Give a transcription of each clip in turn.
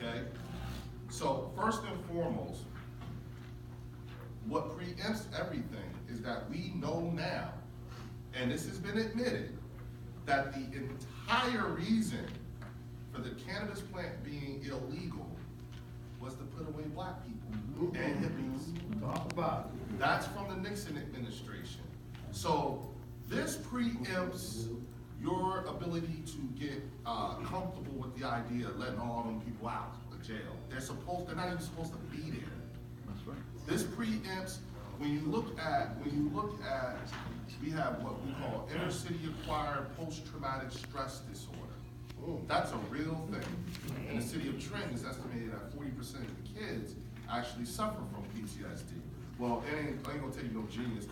okay? So first and foremost, what preempts everything is that we know now, and this has been admitted, that the entire reason for the cannabis plant being illegal was to put away black people and hippies. Talk about it. That's from the Nixon administration. So this preempts your ability to get comfortable with the idea of letting all them people out of jail. They're not even supposed to be there. That's right. This preempts, when you look at, we have what we call inner city acquired post-traumatic stress disorder. That's a real thing. In the city of Trenton, it's estimated that 40% of the kids actually suffer from PTSD. Well, I ain't gonna tell you no genius,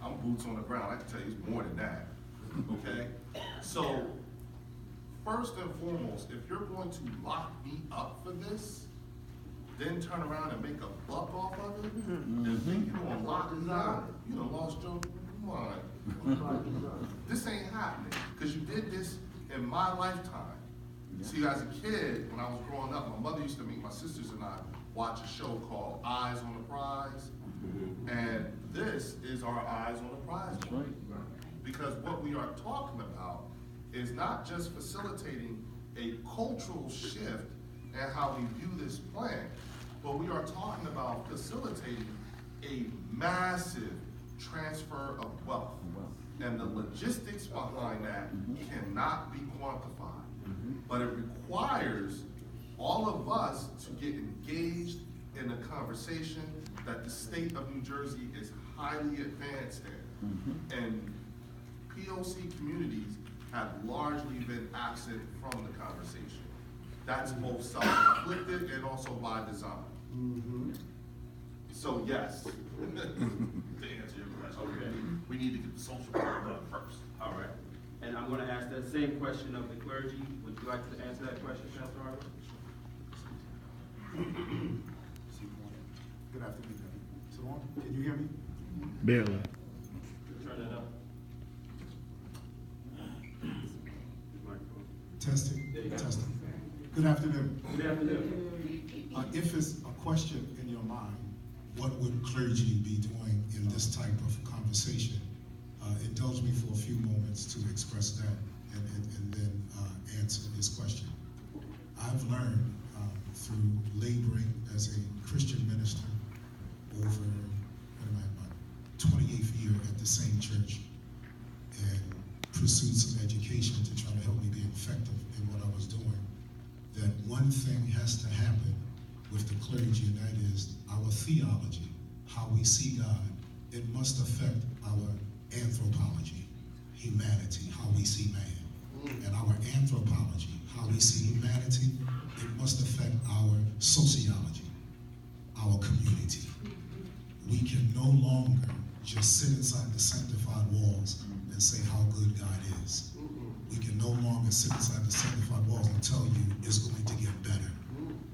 I'm boots on the ground, I can tell you it's more than that, okay? So, first and foremost, if you're going to lock me up for this, then turn around and make a buck off of it, and think you're gonna lock me up, you done lost your mind. This ain't happening, because you did this in my lifetime. See, as a kid, when I was growing up, my mother used to make my sisters and I watch a show called Eyes on the Prize. And this is our Eyes on the Prize. Right. Because what we are talking about is not just facilitating a cultural shift in how we view this plant, but we are talking about facilitating a massive transfer of wealth. And the logistics behind that cannot be quantified. But it requires all of us to get engaged in a conversation that the state of New Jersey is highly advanced in. And POC communities have largely been absent from the conversation. That's both self-inflicted and also by design. So yes, to answer your question, Okay. we need to get the social part done first. All right. And I'm going to ask that same question of the clergy. Would you like to answer that question, Pastor Harvey? Good afternoon. So on, can you hear me? Barely. Turn that up. Microphone. Testing, There you go. testing. Good afternoon. Good afternoon. If it's a question in your mind, what would clergy be doing in this type of conversation? Indulge me for a few moments to express that and then answer this question. I've learned through laboring as a Christian minister over my 28th year at the same church and pursued some education to try to help me be effective in what I was doing, that one thing has to happen with the clergy, and that is our theology, how we see God. It must affect our anthropology, humanity, how we see man. And our anthropology, how we see humanity, it must affect our sociology, our community. We can no longer just sit inside the sanctified walls and say how good God is. We can no longer sit inside the sanctified walls and tell you it's going to get better.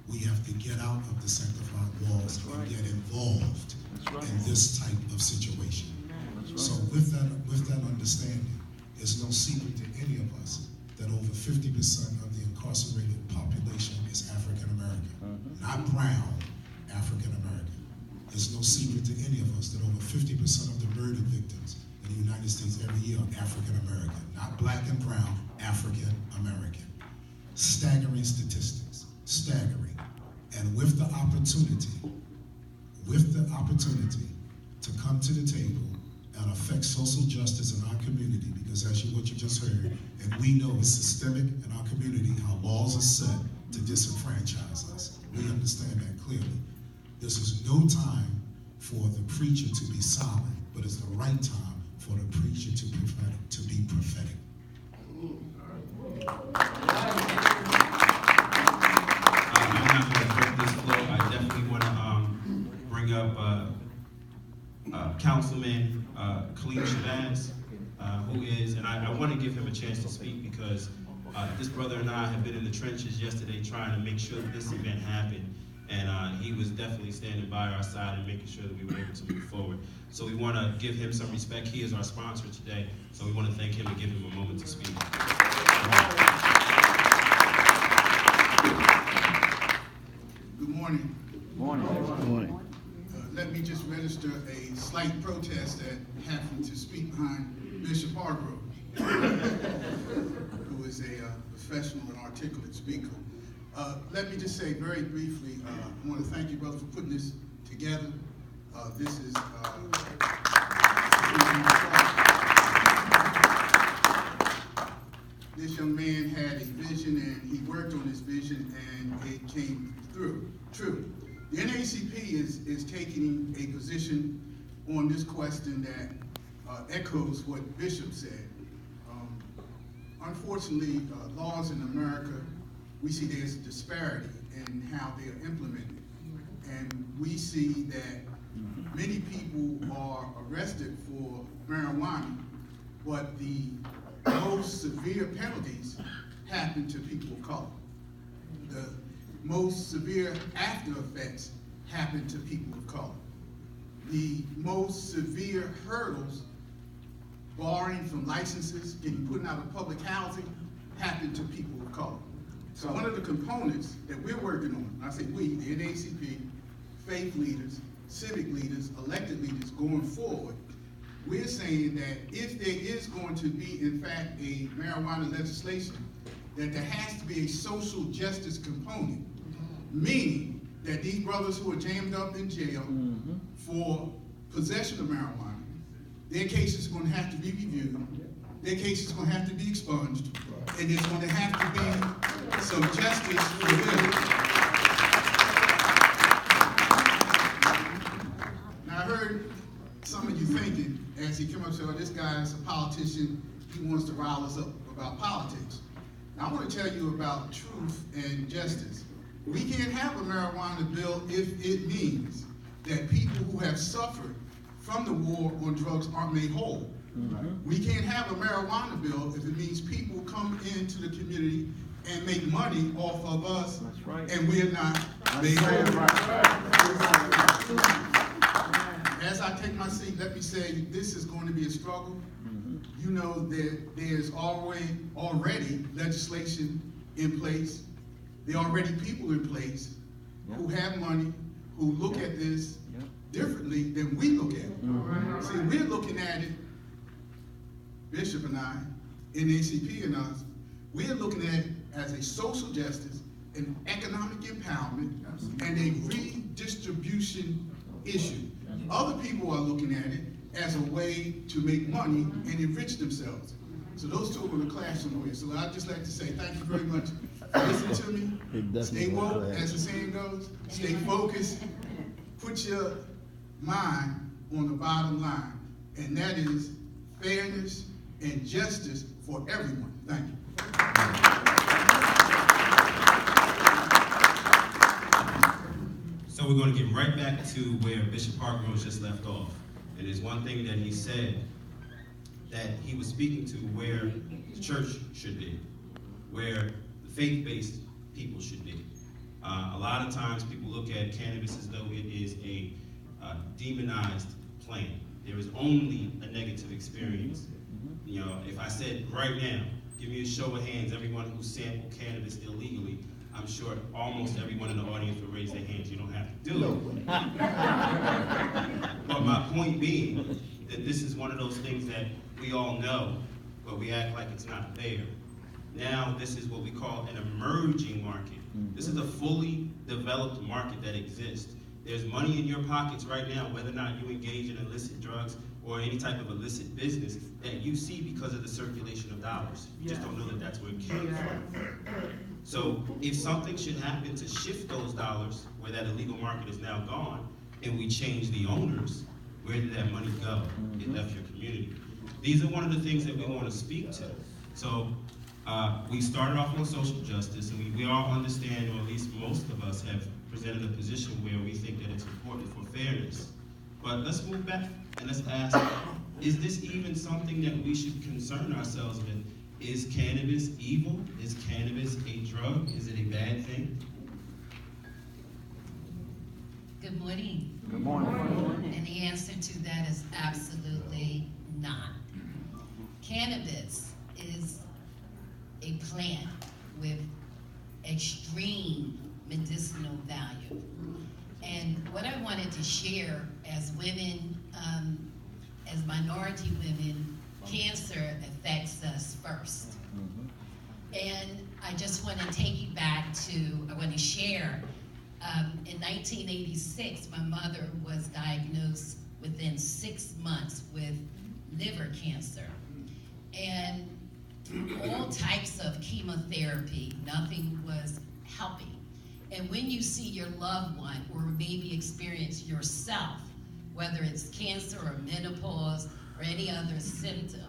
We have to get out of the sanctified walls and get involved in this type of situation. So with that understanding, it's no secret to any of us that over 50% of the incarcerated population is African American, not brown, African American. It's no secret to any of us that over 50% of the murder victims in the United States every year are African American, not black and brown, African American. Staggering statistics, staggering. And with the opportunity to come to the table and affect social justice in our community, because what you just heard, and we know it's systemic in our community, how laws are set to disenfranchise us. We understand that clearly. This is no time for the preacher to be silent, but it's the right time for the preacher to be prophetic. I'm not going to break this flow. I definitely want to bring up Councilman Khalid Shabazz, who is, and I want to give him a chance to speak because this brother and I have been in the trenches yesterday trying to make sure that this event happened, and he was definitely standing by our side and making sure that we were able to move forward. So we want to give him some respect. He is our sponsor today, so we want to thank him and give him a moment to speak. morning. Morning. Let me just register a slight protest at having to speak behind Bishop Hargrove, who is a professional and articulate speaker. Let me just say very briefly, I want to thank you, brother, for putting this together. This is this young man had a vision, and he worked on his vision, and it came through. True. The NAACP is taking a position on this question that echoes what Bishop said. Unfortunately, laws in America, we see there's a disparity in how they are implemented. And we see that many people are arrested for marijuana, but the most severe penalties happen to people of color. The most severe after effects happen to people of color. The most severe hurdles, barring from licenses, getting put out of public housing, happen to people of color. So one of the components that we're working on, I say we, the NAACP, faith leaders, civic leaders, elected leaders going forward, we're saying that if there is going to be, in fact, a marijuana legislation, that there has to be a social justice component, meaning that these brothers who are jammed up in jail for possession of marijuana, their case is going to have to be reviewed, their case is going to have to be expunged, and there's going to have to be some justice for them. Now I heard some of you thinking, as he came up and said, oh, this guy is a politician, he wants to rile us up about politics. Now I want to tell you about truth and justice. We can't have a marijuana bill if it means that people who have suffered from the war on drugs aren't made whole. We can't have a marijuana bill if it means people come into the community and make money off of us, and we're not made whole. As I take my seat, let me say this is going to be a struggle. You know that there's already legislation in place. There are already people in place who have money, who look at this differently than we look at it. See, we're looking at it, Bishop and I, NAACP and us, we're looking at it as a social justice, an economic empowerment, and a redistribution issue. Other people are looking at it as a way to make money and enrich themselves. So those two are going to clash somewhere. So I'd just like to say thank you very much for listening to me. Stay woke, as the saying goes. Stay focused. Put your mind on the bottom line, and that is fairness and justice for everyone. Thank you. So we're going to get right back to where Bishop Hargrove just left off. And there's one thing that he said that he was speaking to where the church should be, where the faith-based people should be. A lot of times people look at cannabis as though it is a demonized plant. There is only a negative experience. You know, if I said right now, give me a show of hands, everyone who sampled cannabis illegally, I'm sure almost everyone in the audience will raise their hands. You don't have to do it. But my point being that this is one of those things that we all know, but we act like it's not there. Now this is what we call an emerging market. This is a fully developed market that exists. There's money in your pockets right now, whether or not you engage in illicit drugs or any type of illicit business that you see because of the circulation of dollars. You just don't know that that's where it came from. So if something should happen to shift those dollars, where that illegal market is now gone, and we change the owners, where did that money go? It left your community. These are one of the things that we want to speak to. So we started off on social justice, and we all understand, or at least most of us have presented a position where we think that it's important for fairness. But let's move back and let's ask, is this even something that we should concern ourselves with? Is cannabis evil? Is cannabis a drug? Is it a bad thing? Good morning. Good morning. And the answer to that is absolutely not. Cannabis is a plant with extreme medicinal value. wanted to share, as women, as minority women, cancer affects us first. And I just want to take you back to, I want to share, in 1986, my mother was diagnosed within 6 months with liver cancer. And through all types of chemotherapy, nothing was helping. And when you see your loved one, or maybe experience yourself, whether it's cancer or menopause or any other symptom,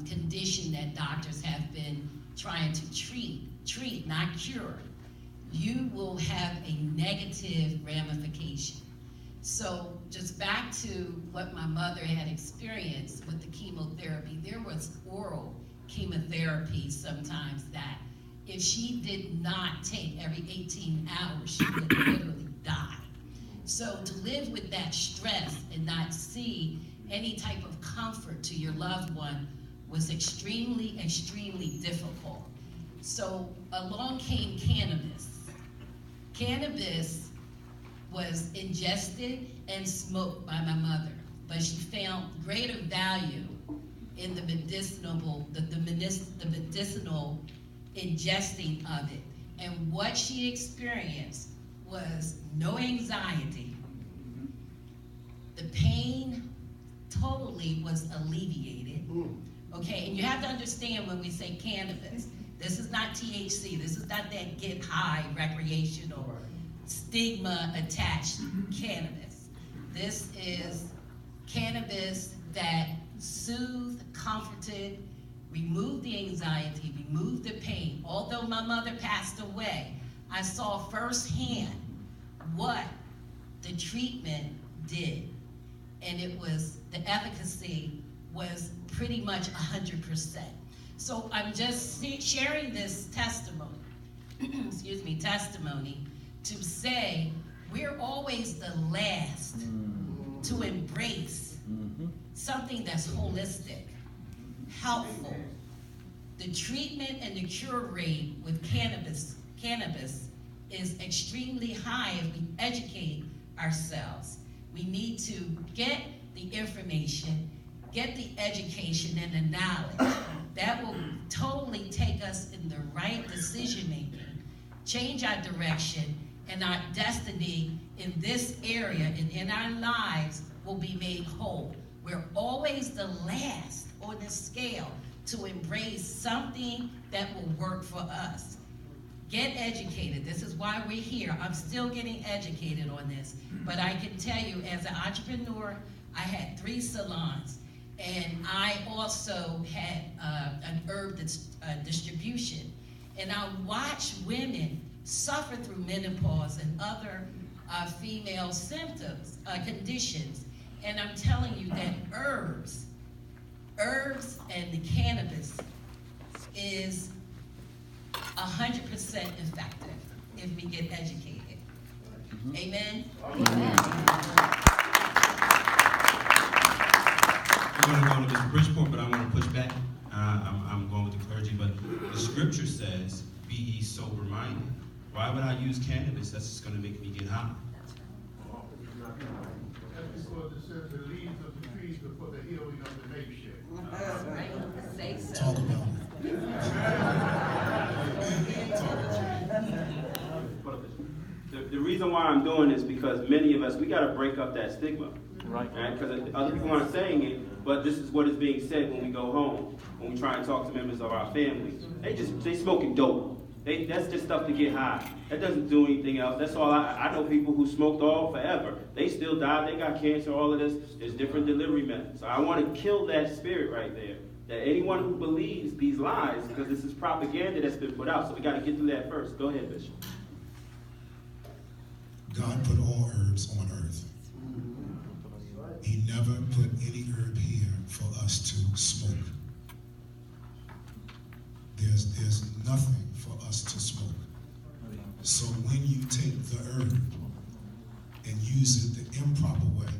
condition that doctors have been trying to treat, not cure, you will have a negative ramification. So just back to what my mother had experienced with the chemotherapy, there was oral chemotherapy sometimes that if she did not take every 18 hours, she would literally die. So to live with that stress and not see any type of comfort to your loved one was extremely, extremely difficult. So along came cannabis. Cannabis was ingested and smoked by my mother, but she found greater value in the medicinal ingesting of it. And what she experienced was no anxiety. The pain totally was alleviated. Okay, and you have to understand when we say cannabis, this is not THC, this is not that get high recreational stigma attached cannabis. This is cannabis that soothed, comforted, removed the anxiety, removed the pain. Although my mother passed away, I saw firsthand what the treatment did. And it was, the efficacy was pretty much 100%. So I'm just sharing this testimony, excuse me, testimony to say we're always the last to embrace something that's holistic, helpful. The treatment and the cure rate with cannabis is extremely high if we educate ourselves. We need to get the information, get the education and the knowledge. That will totally take us in the right decision making, change our direction, and our destiny in this area and in our lives will be made whole. We're always the last on the scale to embrace something that will work for us. Get educated. This is why we're here. I'm still getting educated on this. But I can tell you, as an entrepreneur, I had 3 salons. And I also had an herb distribution. And I watched women suffer through menopause and other female symptoms, conditions. And I'm telling you that herbs and the cannabis is 100% effective if we get educated. Amen? I'm going to go to Mr. Bridgeport, but I want to push back. I'm going with the clergy, but the scripture says, be ye sober-minded. Why would I use cannabis? That's just going to make me get high. That's because it says the leaves of the trees are for the healing of the nation. Say so. Talk about it. The reason why I'm doing this because many of us, we got to break up that stigma. Right. Because other people aren't saying it, but this is what is being said when we go home, when we try and talk to members of our family. They smoking dope. That's just stuff to get high. That doesn't do anything else. That's all. I know people who smoked all forever. They still died. They got cancer, all of this. There's different delivery methods. So I want to kill that spirit right there. That anyone who believes these lies, because this is propaganda that's been put out. So we got to get through that first. Go ahead, Bishop. God put all herbs on earth. He never put any herb here for us to smoke. There's nothing for us to smoke. So when you take the herb and use it the improper way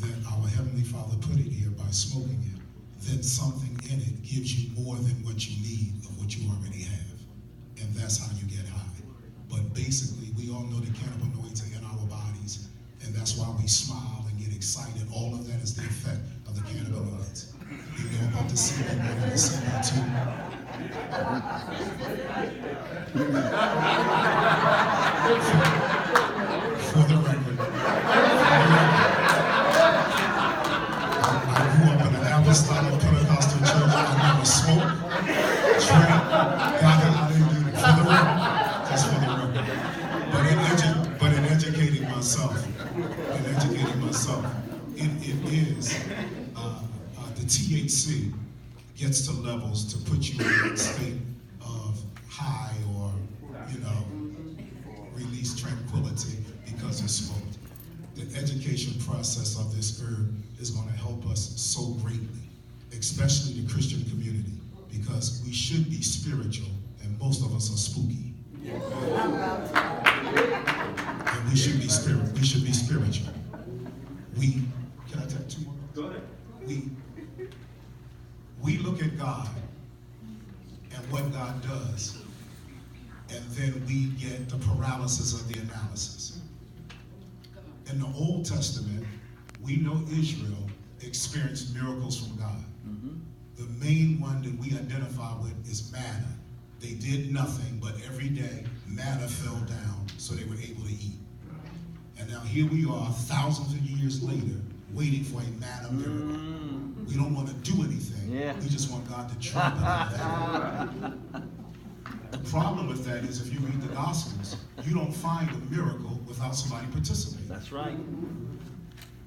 that our Heavenly Father put it here by smoking it, then something in it gives you more than what you need of what you already have. And that's how you get high. But basically, we all know the cannabinoids are in our bodies and that's why we smile and get excited. All of that is the effect of the cannabinoids. You know about the CBD and the CO2. For the record, I grew up in an apostolic Pentecostal church. I never smoked, drank, I didn't do it. For the record, just for the record. But in educating myself, it is the THC gets to levels to put you in a state of high or, release tranquility because it's smoked. The education process of this herb is going to help us so greatly, especially the Christian community, because we should be spiritual and most of us are spooky. And we should be spiritual. Can I take two more? Go ahead. We look at God and what God does, and then we get the paralysis of the analysis. In the Old Testament, we know Israel experienced miracles from God. The main one that we identify with is manna. They did nothing, but every day manna fell down so they were able to eat. And now here we are, thousands of years later, waiting for a manna miracle. We don't want to do anything. Yeah. We just want God to drop it on that. The problem with that is if you read the Gospels, you don't find a miracle without somebody participating. That's right.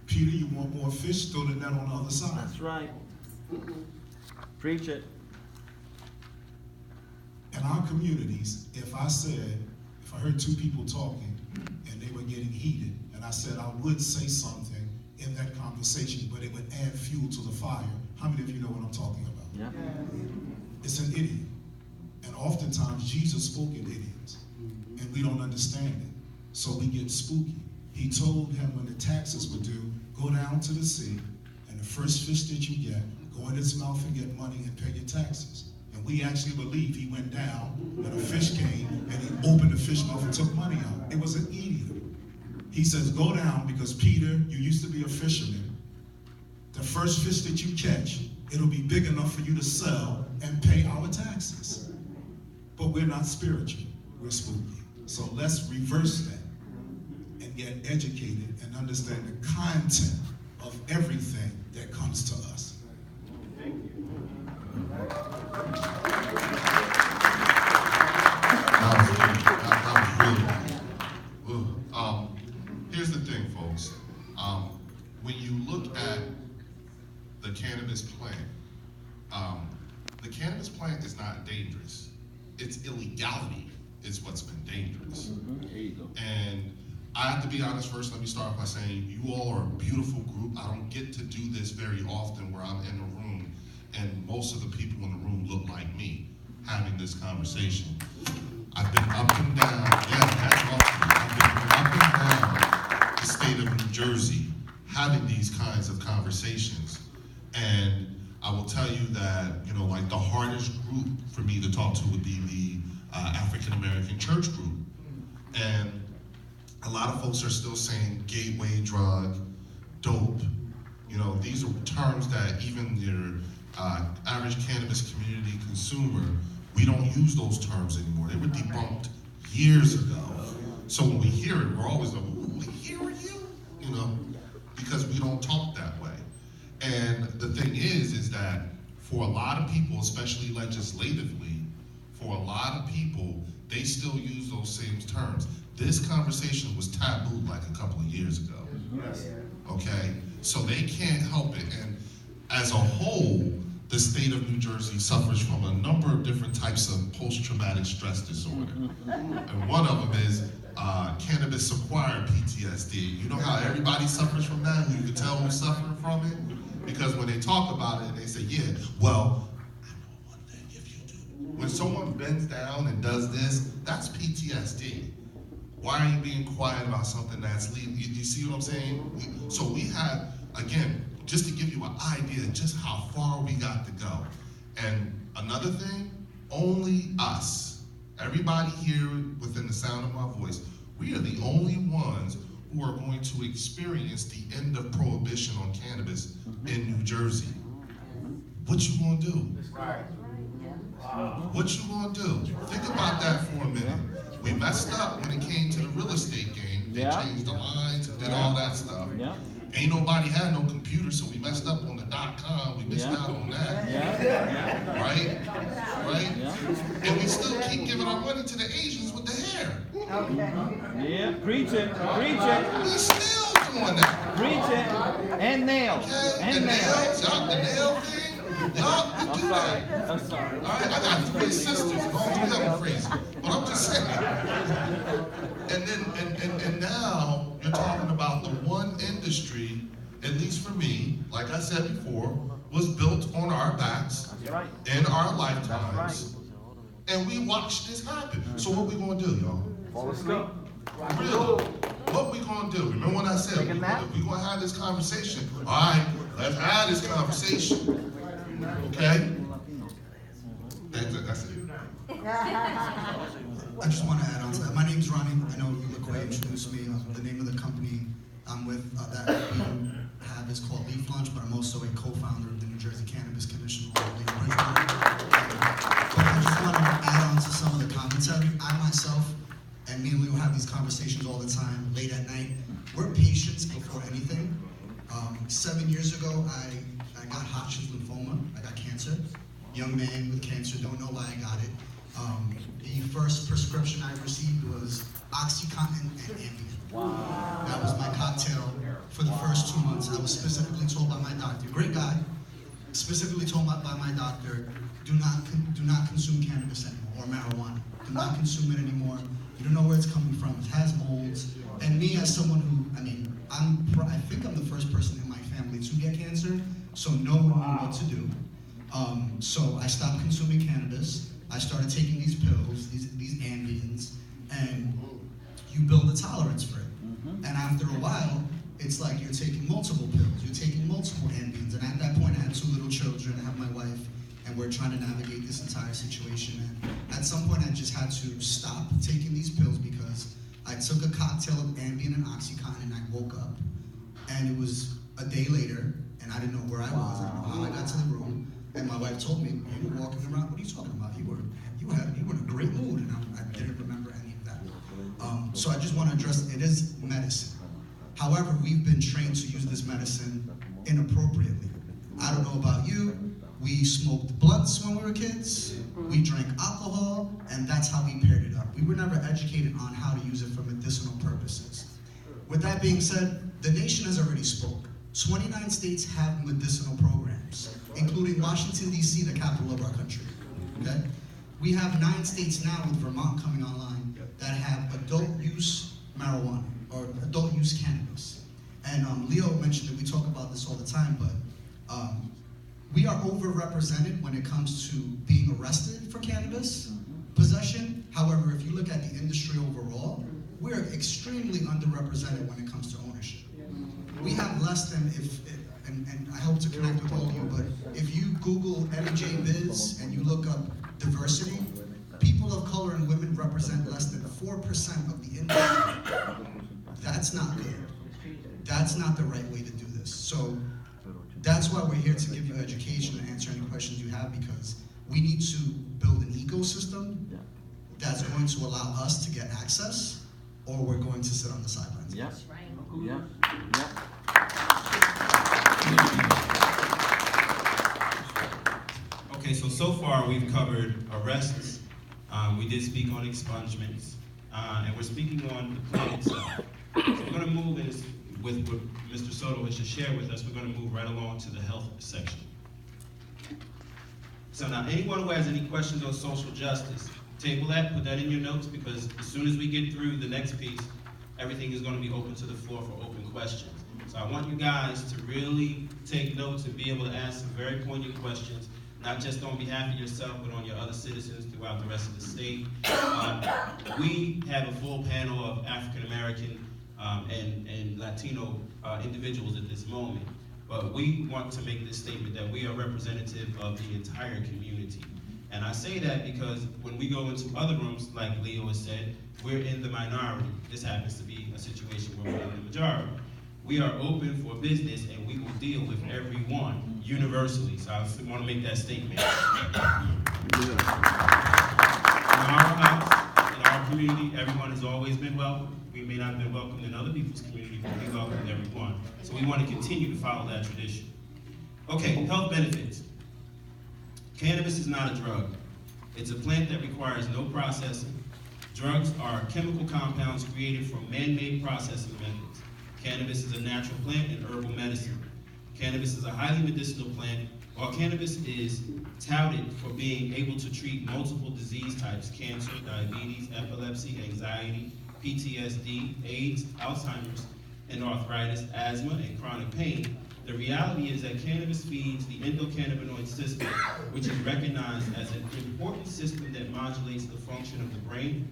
Peter, you want more fish? Throw the net on the other side. That's right. Preach it. In our communities, if I heard two people talking and they were getting heated, and I said I would say something in that conversation, but it would add fuel to the fire, how many of you know what I'm talking about? Yeah. It's an idiom. And oftentimes Jesus spoke in idioms, and we don't understand it. So we get spooky. He told him when the taxes were due, go down to the sea, and the first fish that you get, go in its mouth and get money and pay your taxes. And we actually believe he went down, and a fish came, and he opened the fish mouth and took money out. It was an idiom. He says, go down because Peter, you used to be a fisherman. The first fish that you catch, it'll be big enough for you to sell and pay our taxes. But we're not spiritual, we're spooky. So let's reverse that and get educated and understand the content of everything that comes to us. Thank you. That was really good. Here's the thing, folks. When you look at the cannabis plant is not dangerous. Its illegality is what's been dangerous. There you go. And I have to be honest first, let me start by saying you all are a beautiful group. I don't get to do this very often where I'm in a room and most of the people in the room look like me having this conversation. I've been up and down, I've been up and down the state of New Jersey having these kinds of conversations. And I will tell you that, like the hardest group for me to talk to would be the African American church group. And a lot of folks are still saying gateway drug, dope. These are terms that even your average cannabis community consumer, we don't use those terms anymore. They were debunked years ago. So when we hear it, we're always like, ooh, we hear you? Because we don't talk that way. And the thing is that for a lot of people, especially legislatively, for a lot of people, they still use those same terms. This conversation was taboo like a couple of years ago. Yes. Okay? So they can't help it. And as a whole, the state of New Jersey suffers from a number of different types of post-traumatic stress disorder. And one of them is cannabis-acquired PTSD. You know how everybody suffers from that? You can tell who's suffering from it? Because when they talk about it, they say, yeah, well, I know one thing if you do. When someone bends down and does this, that's PTSD. Why are you being quiet about something that's legal? You see what I'm saying? So we have, again, just to give you an idea just how far we got to go. And another thing, only us, everybody here within the sound of my voice, we are the only ones who are going to experience the end of prohibition on cannabis in New Jersey. What you gonna do? Right. What you gonna do? Think about that for a minute. We messed up when it came to the real estate game. They Yeah. changed the lines and did all that stuff. Yeah. Ain't nobody had no computer, so we messed up on the .com. We missed Yeah. out on that. Yeah. Right? Right? Yeah. And we still keep giving our money to the Asians with the hair. Yeah. Preach it. Preach it. We still doing that. Preach it. And nails. Okay? And The nails. nails, y'all, the nail thing. Y'all, we I'm do sorry. that. I'm sorry. All right, I got 3 sisters. Don't do that crazy. But I'm just saying. And then, and now you're talking about the one industry, at least for me, like I said before, was built on our backs That's right. in our That's lifetimes. right. And we watched this happen. So what we gonna do, y'all? Fall asleep. Really? What we gonna do? Remember what I said? Take a nap? We gonna have this conversation. All right, let's have this conversation. Okay? That's it. I just want to add on to that. My name's Ronnie. I know LaQuay introduced me. The name of the company I'm with that we have is called Leaf Lunch, but I'm also a co-founder of the New Jersey Cannabis Commission. But I just want to add on to some of the commentary. I myself, and me and Leo have these conversations all the time, late at night. We're patients before anything. 7 years ago, I got Hodgkin's lymphoma. I got cancer. Young man with cancer, don't know why I got it. The first prescription I received was OxyContin and Ambien. Wow. That was my cocktail for the first 2 months. I was specifically told by my doctor, great guy, specifically told by my doctor, do not consume cannabis anymore, or marijuana. Do not consume it anymore. You don't know where it's coming from. It has molds. And me as someone who, I think I'm the first person in my family to get cancer, so no one knew what to do. So I stopped consuming cannabis. I started taking these pills, these Ambiens, and you build a tolerance for it. And after a while, it's like you're taking multiple pills, you're taking multiple Ambiens. And at that point, I had 2 little children, I have my wife, and we're trying to navigate this entire situation. And at some point, I just had to stop taking these pills because I took a cocktail of Ambien and OxyContin, and I woke up, and it was a day later, and I didn't know where I was. I didn't know how I got to the room. And my wife told me, you were walking around, what are you talking about? You were in a great mood, and I didn't remember any of that. So I just want to address, it is medicine. However, we've been trained to use this medicine inappropriately. I don't know about you, we smoked blunts when we were kids, we drank alcohol, and that's how we paired it up. We were never educated on how to use it for medicinal purposes. With that being said, the nation has already spoke. 29 states have medicinal programs, including Washington, D.C., the capital of our country, okay? We have 9 states now, with Vermont coming online, that have adult use marijuana, or adult use cannabis. And Leo mentioned that we talk about this all the time, but we are overrepresented when it comes to being arrested for cannabis possession. However, if you look at the industry overall, we're extremely underrepresented when it comes to ownership. We have less than, and I hope to connect with all of you, but if you Google NJ Biz and you look up diversity, people of color and women represent less than 4% of the industry. That's not good. That's not the right way to do this. So that's why we're here, to give you education and answer any questions you have, because we need to build an ecosystem that's going to allow us to get access, or we're going to sit on the sidelines. Yeah. Right. Yeah. Yeah. Okay, so far we've covered arrests, we did speak on expungements, and we're speaking on the plan itself. So we're going to move, with what Mr. Soto has just shared with us, we're going to move right along to the health section. So now, anyone who has any questions on social justice, table that, put that in your notes, because as soon as we get through the next piece, everything is going to be open to the floor for open questions. So I want you guys to really take notes and be able to ask some very poignant questions, not just on behalf of yourself, but on your other citizens throughout the rest of the state. We have a full panel of African American and Latino individuals at this moment, but we want to make this statement that we are representative of the entire community. And I say that because when we go into other rooms, like Leo has said, we're in the minority. This happens to be a situation where we're in the majority. We are open for business and we will deal with everyone universally. So I want to make that statement. In our house, in our community, everyone has always been welcome. We may not have been welcomed in other people's community, but we welcome everyone. So we want to continue to follow that tradition. Okay, health benefits. Cannabis is not a drug. It's a plant that requires no processing. Drugs are chemical compounds created from man-made processing methods. Cannabis is a natural plant and herbal medicine. Cannabis is a highly medicinal plant. While cannabis is touted for being able to treat multiple disease types, cancer, diabetes, epilepsy, anxiety, PTSD, AIDS, Alzheimer's, and arthritis, asthma, and chronic pain, the reality is that cannabis feeds the endocannabinoid system, which is recognized as an important system that modulates the function of the brain,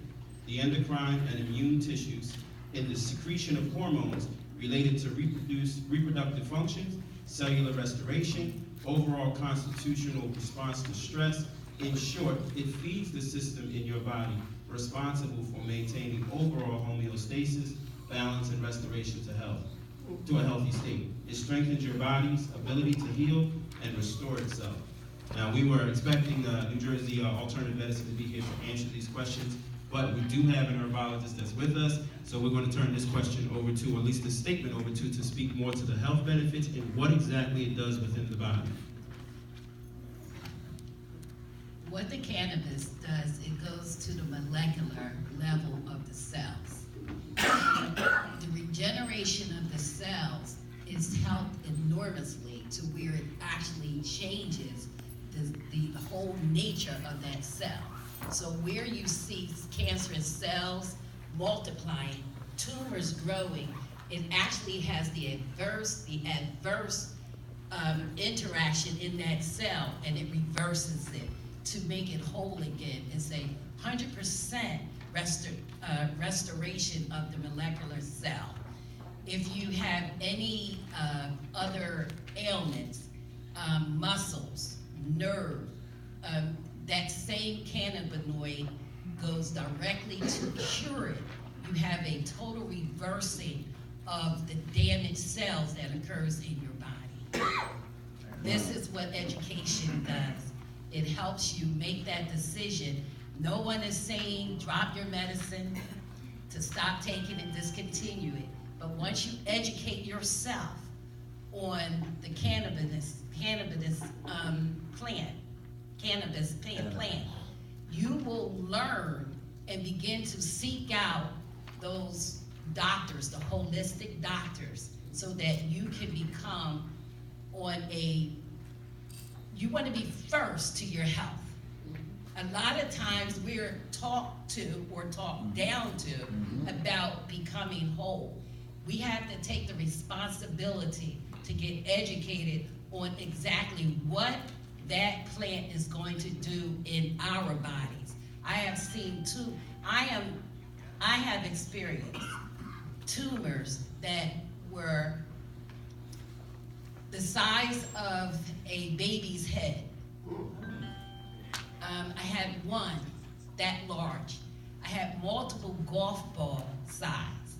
the endocrine and immune tissues, in the secretion of hormones related to reproductive functions, cellular restoration, overall constitutional response to stress. In short, it feeds the system in your body responsible for maintaining overall homeostasis, balance, and restoration to health, to a healthy state. It strengthens your body's ability to heal and restore itself. Now, we were expecting New Jersey Alternative Medicine to be here to answer these questions, but we do have an herbologist that's with us, so we're going to turn this question over to, or at least this statement over to speak more to the health benefits and what exactly it does within the body. What the cannabis does, it goes to the molecular level of the cells. The regeneration of the cells is helped enormously to where it actually changes the whole nature of that cell. So where you see cancerous cells multiplying, tumors growing, it actually has the adverse interaction in that cell, and it reverses it to make it whole again. It's a 100% restoration of the molecular cell. If you have any other ailments, muscles, nerve, that same cannabinoid goes directly to cure it. You have a total reversing of the damaged cells that occurs in your body. This is what education does. It helps you make that decision. No one is saying drop your medicine, to stop taking it, discontinue it. But once you educate yourself on the cannabis plant, you will learn and begin to seek out those doctors, the holistic doctors, so that you can become you want to be first to your health. A lot of times we're talked to or talked down to about becoming whole. We have to take the responsibility to get educated on exactly what that plant is going to do in our bodies. I have seen I have experienced tumors that were the size of a baby's head. I had one that large. I had multiple golf ball size.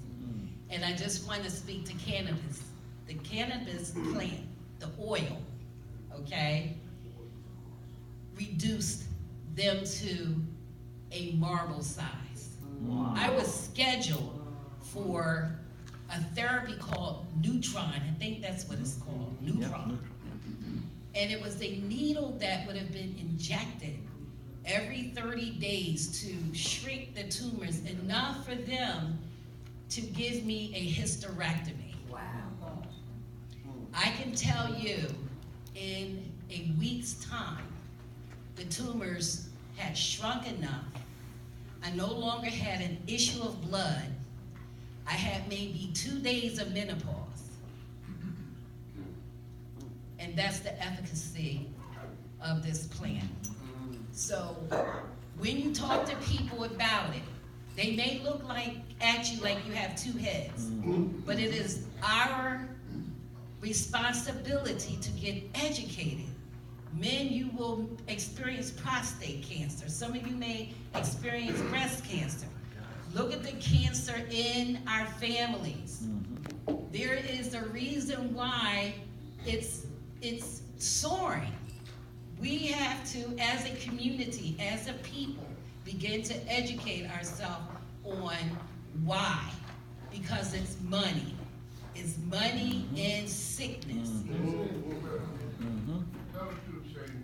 And I just want to speak to cannabis. The cannabis plant, the oil, okay, reduced them to a marble size. Wow. I was scheduled for a therapy called Neutron. I think that's what it's called, Neutron. And it was a needle that would have been injected every 30 days to shrink the tumors enough for them to give me a hysterectomy. Wow. I can tell you, in a week's time, the tumors had shrunk enough. I no longer had an issue of blood. I had maybe 2 days of menopause. And that's the efficacy of this plant. So when you talk to people about it, they may look at you like you have two heads, but it is our responsibility to get educated Men, you will experience prostate cancer. Some of you may experience breast cancer. Look at the cancer in our families. There is a reason why it's soaring. We have to, as a community, as a people, begin to educate ourselves on why. Because it's money. It's money and sickness.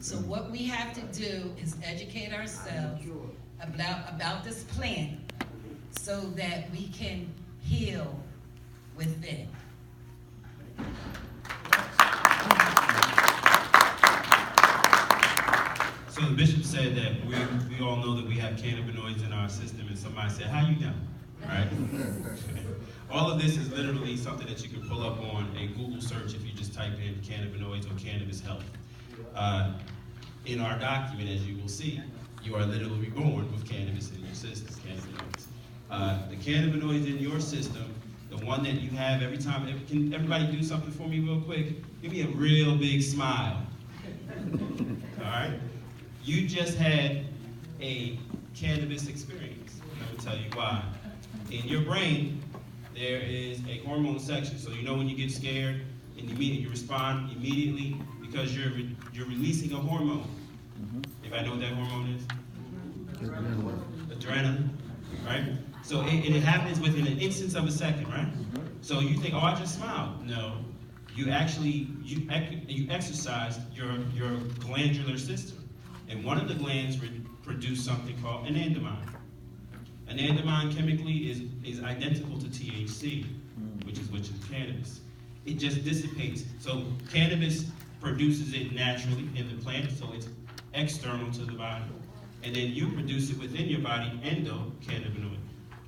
So what we have to do is educate ourselves about this plant so that we can heal within. So the bishop said that we all know that we have cannabinoids in our system, and somebody said, how you know? Right? All of this is literally something that you can pull up on a Google search if you just type in cannabinoids or cannabis health. In our document, as you will see, you are literally born with cannabis in your system, cannabinoids. The cannabinoids in your system, the one that you have every time, can everybody do something for me real quick? Give me a real big smile. All right? You just had a cannabis experience. Let me tell you why. In your brain, there is a hormone section. So you know when you get scared and you respond immediately because you're releasing a hormone. Anybody know what that hormone is? Adrenaline, right? So it happens within an instance of a second, right? So you think, oh, I just smiled. No, you actually you exercised your glandular system, and one of the glands produce something called anandamide. Anandamide chemically is identical to THC, which is cannabis. It just dissipates. So cannabis produces it naturally in the plant, so it's external to the body. And then you produce it within your body, endocannabinoid,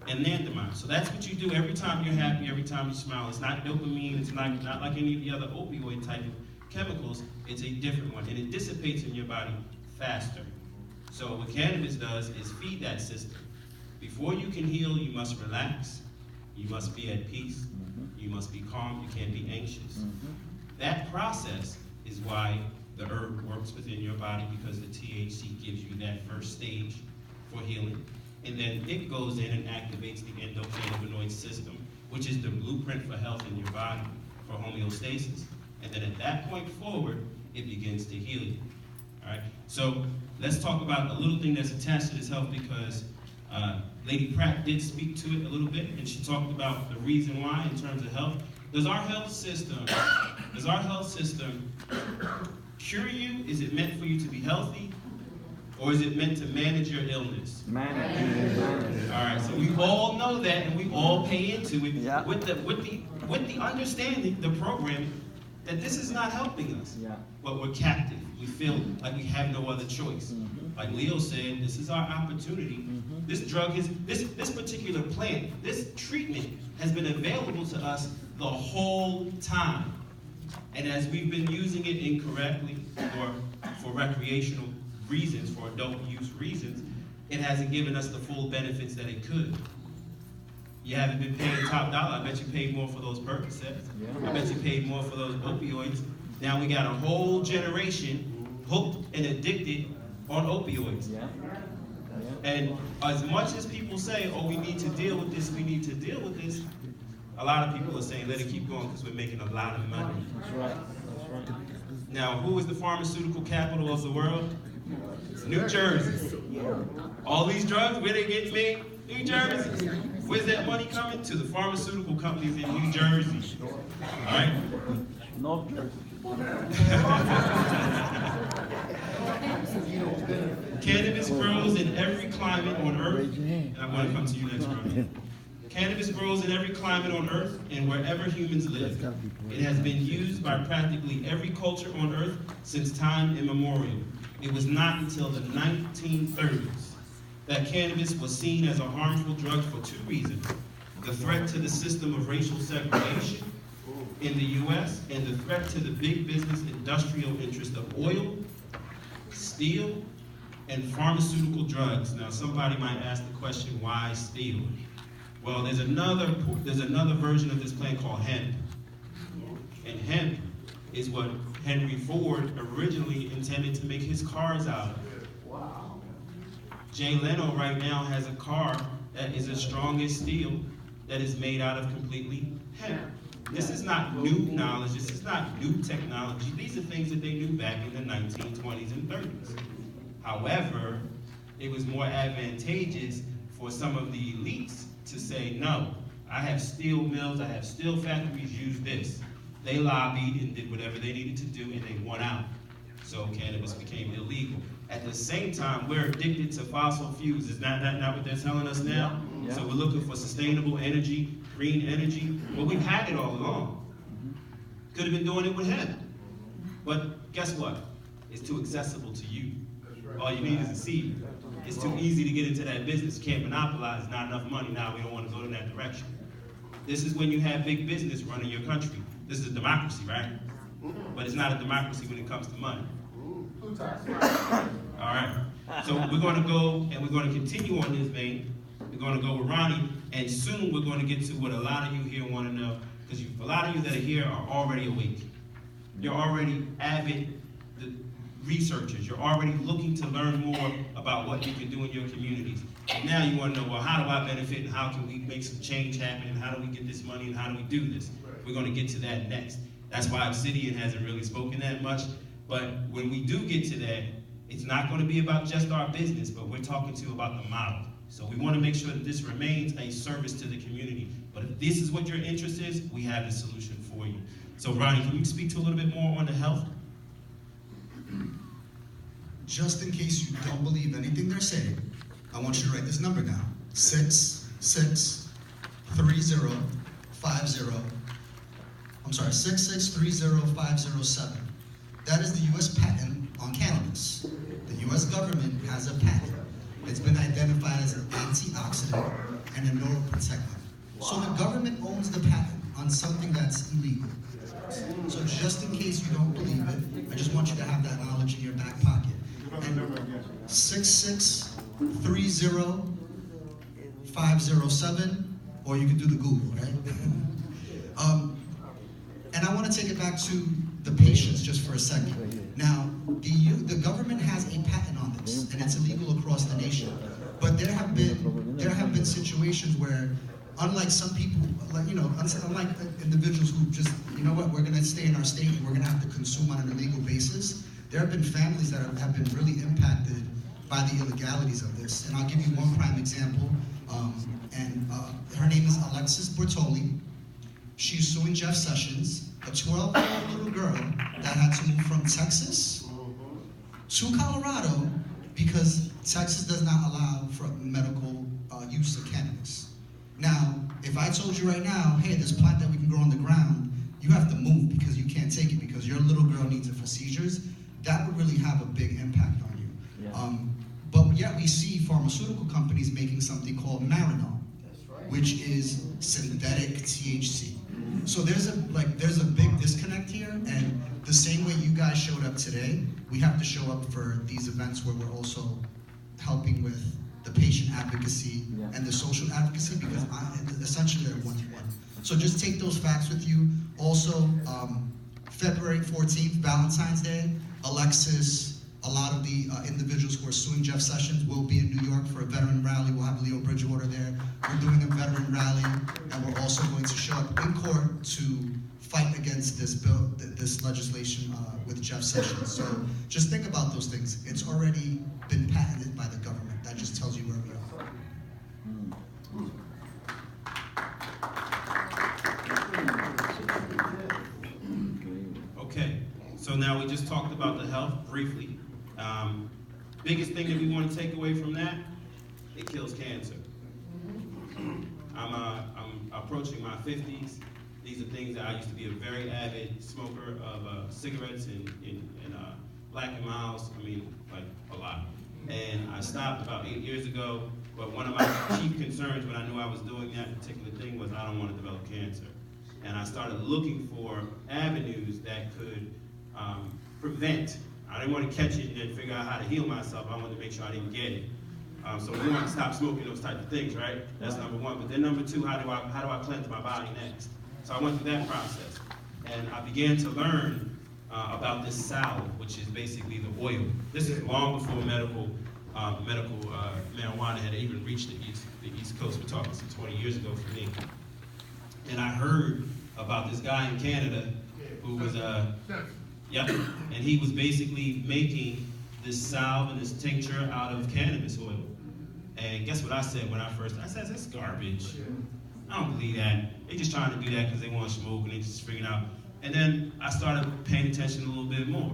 anandamide. So that's what you do every time you're happy, every time you smile. It's not dopamine, it's not like any of the other opioid type of chemicals. It's a different one, and it dissipates in your body faster. So what cannabis does is feed that system. Before you can heal, you must relax, you must be at peace, you must be calm, you can't be anxious. That process is why the herb works within your body, because the THC gives you that first stage for healing. And then it goes in and activates the endocannabinoid system, which is the blueprint for health in your body, for homeostasis. And then at that point forward, it begins to heal you. All right? So let's talk about a little thing that's attached to this health, because Lady Pratt did speak to it a little bit, and she talked about the reason why in terms of health. Does our health system cure you? Is it meant for you to be healthy? Or is it meant to manage your illness? Manage. All right, so we all know that, and we all pay into it Yeah. with the understanding, the programming, that this is not helping us. Yeah. But we're captive. We feel like we have no other choice. Like Leo said, this is our opportunity. This drug is, this particular plant, this treatment has been available to us the whole time. And as we've been using it incorrectly or for recreational reasons, for adult use reasons, it hasn't given us the full benefits that it could. You haven't been paying top dollar. I bet you paid more for those Percocets. I bet you paid more for those opioids. Now we got a whole generation hooked and addicted on opioids. And as much as people say, oh, we need to deal with this, a lot of people are saying, let it keep going because we're making a lot of money. That's right. Now, who is the pharmaceutical capital of the world? New Jersey. All these drugs, where they get made? New Jersey. Where's that money coming? To the pharmaceutical companies in New Jersey. All right? North Jersey. Cannabis grows in every climate on Earth. And I'm going to come to you next, brother. Cannabis grows in every climate on Earth and wherever humans live. It has been used by practically every culture on Earth since time immemorial. It was not until the 1930s that cannabis was seen as a harmful drug for two reasons: the threat to the system of racial segregation in the U.S. and the threat to the big business industrial interest of oil, steel, and pharmaceutical drugs. Now, somebody might ask the question, why steel? Well, there's another version of this plant called hemp. And hemp is what Henry Ford originally intended to make his cars out of. Jay Leno right now has a car that is as strong as steel, that is made out of completely hemp. This is not new knowledge, this is not new technology. These are things that they knew back in the 1920s and 30s. However, it was more advantageous for some of the elites to say, no, I have steel mills, I have steel factories, use this. They lobbied and did whatever they needed to do, and they won out. So cannabis became illegal. At the same time, we're addicted to fossil fuels. Is not what they're telling us now? Yeah. So we're looking for sustainable energy, green energy. Well, we've had it all along. Could have been doing it with hemp. But guess what? It's too accessible to you. All you need is a seed. It's too easy to get into that business. Can't monopolize, not enough money. Now we don't want to go in that direction. This is when you have big business running your country. This is a democracy, right? But it's not a democracy when it comes to money. All right. So we're going to go and we're going to continue on this vein. We're going to go with Ronnie, and soon we're going to get to what a lot of you here want to know, because a lot of you that are here are already awake. You're already avid researchers. You're already looking to learn more about what you can do in your communities. And now you want to know, well, how do I benefit, and how can we make some change happen, and how do we get this money, and how do we do this? We're going to get to that next. That's why Obsidian hasn't really spoken that much. But when we do get to that, it's not going to be about just our business, but we're talking to you about the model. So we want to make sure that this remains a service to the community. But if this is what your interest is, we have the solution for you. So Ronnie, can you speak to a little bit more on the health? Just in case you don't believe anything they're saying, I want you to write this number down. 6630507. That is the U.S. patent on cannabis. The U.S. government has a patent. It's been identified as an antioxidant and a neuroprotectant. So the government owns the patent on something that's illegal. So just in case you don't believe it, I just want you to have that knowledge in your back pocket. And 6630507, or you can do the Google, right? And I want to take it back to the patients just for a second. Now, the government has a patent on this, and it's illegal across the nation. But there have been situations where, unlike some people, unlike individuals who just, you know what, we're going to stay in our state and we're going to have to consume on an illegal basis, there have been families that have been really impacted by the illegalities of this. And I'll give you one prime example. Her name is Alexis Bortoli. She's suing Jeff Sessions, a 12-year-old little girl that had to move from Texas to Colorado because Texas does not allow for medical use of cannabis. Now, if I told you right now, hey, this plant that we can grow on the ground, you have to move because you can't take it because your little girl needs it for seizures, that would really have a big impact on you. Yeah. But yet we see pharmaceutical companies making something called Marinol, which is synthetic THC. So there's a big disconnect here, and the same way you guys showed up today, we have to show up for these events where we're also helping with the patient advocacy and the social advocacy, because essentially they're one-to-one. So just take those facts with you. Also, February 14th, Valentine's Day, Alexis, a lot of the individuals who are suing Jeff Sessions will be in New York for a veteran rally. We'll have Leo Bridgewater there. We're doing a veteran rally, and we're also going to show up in court to fight against this bill, this legislation with Jeff Sessions. So just think about those things. It's already been patented by the government. That just tells you where we are. Okay, so now we just talked about the health briefly. Biggest thing that we want to take away from that, it kills cancer. I'm approaching my 50s. These are things that I used to be a very avid smoker of cigarettes and Black and Miles, like a lot. And I stopped about 8 years ago, but one of my chief concerns when I knew I was doing that particular thing was I don't want to develop cancer. And I started looking for avenues that could prevent. I didn't want to catch it and then figure out how to heal myself. I wanted to make sure I didn't get it. So we want to stop smoking those type of things, right? That's number one. But then number two, how do I cleanse my body next? So I went through that process, and I began to learn about this salve, which is basically the oil. This is long before medical marijuana had even reached the East Coast. We're talking some 20 years ago for me. And I heard about this guy in Canada who was, and he was basically making this salve and this tincture out of cannabis oil. And guess what I said when I said, that's garbage. I don't believe that. They just trying to do that because they want to smoke and they just figuring out. And then I started paying attention a little bit more.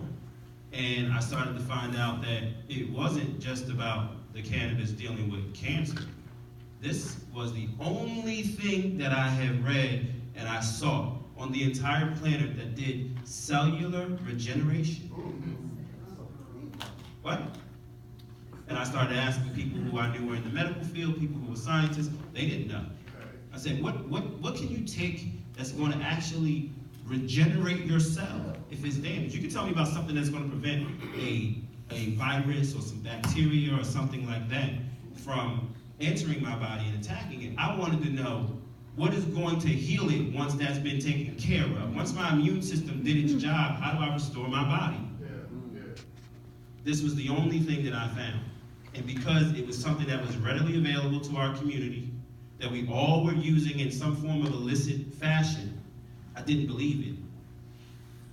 And I started to find out that it wasn't just about the cannabis dealing with cancer. This was the only thing that I have read and I saw on the entire planet that did cellular regeneration. What? And I started asking people who I knew were in the medical field, people who were scientists, they didn't know. I said, what can you take that's going to actually regenerate your cell if it's damaged? You can tell me about something that's going to prevent a virus or some bacteria or something like that from entering my body and attacking it. I wanted to know what is going to heal it once that's been taken care of. Once my immune system did its job, how do I restore my body? This was the only thing that I found. And because it was something that was readily available to our community, that we all were using in some form of illicit fashion, I didn't believe it.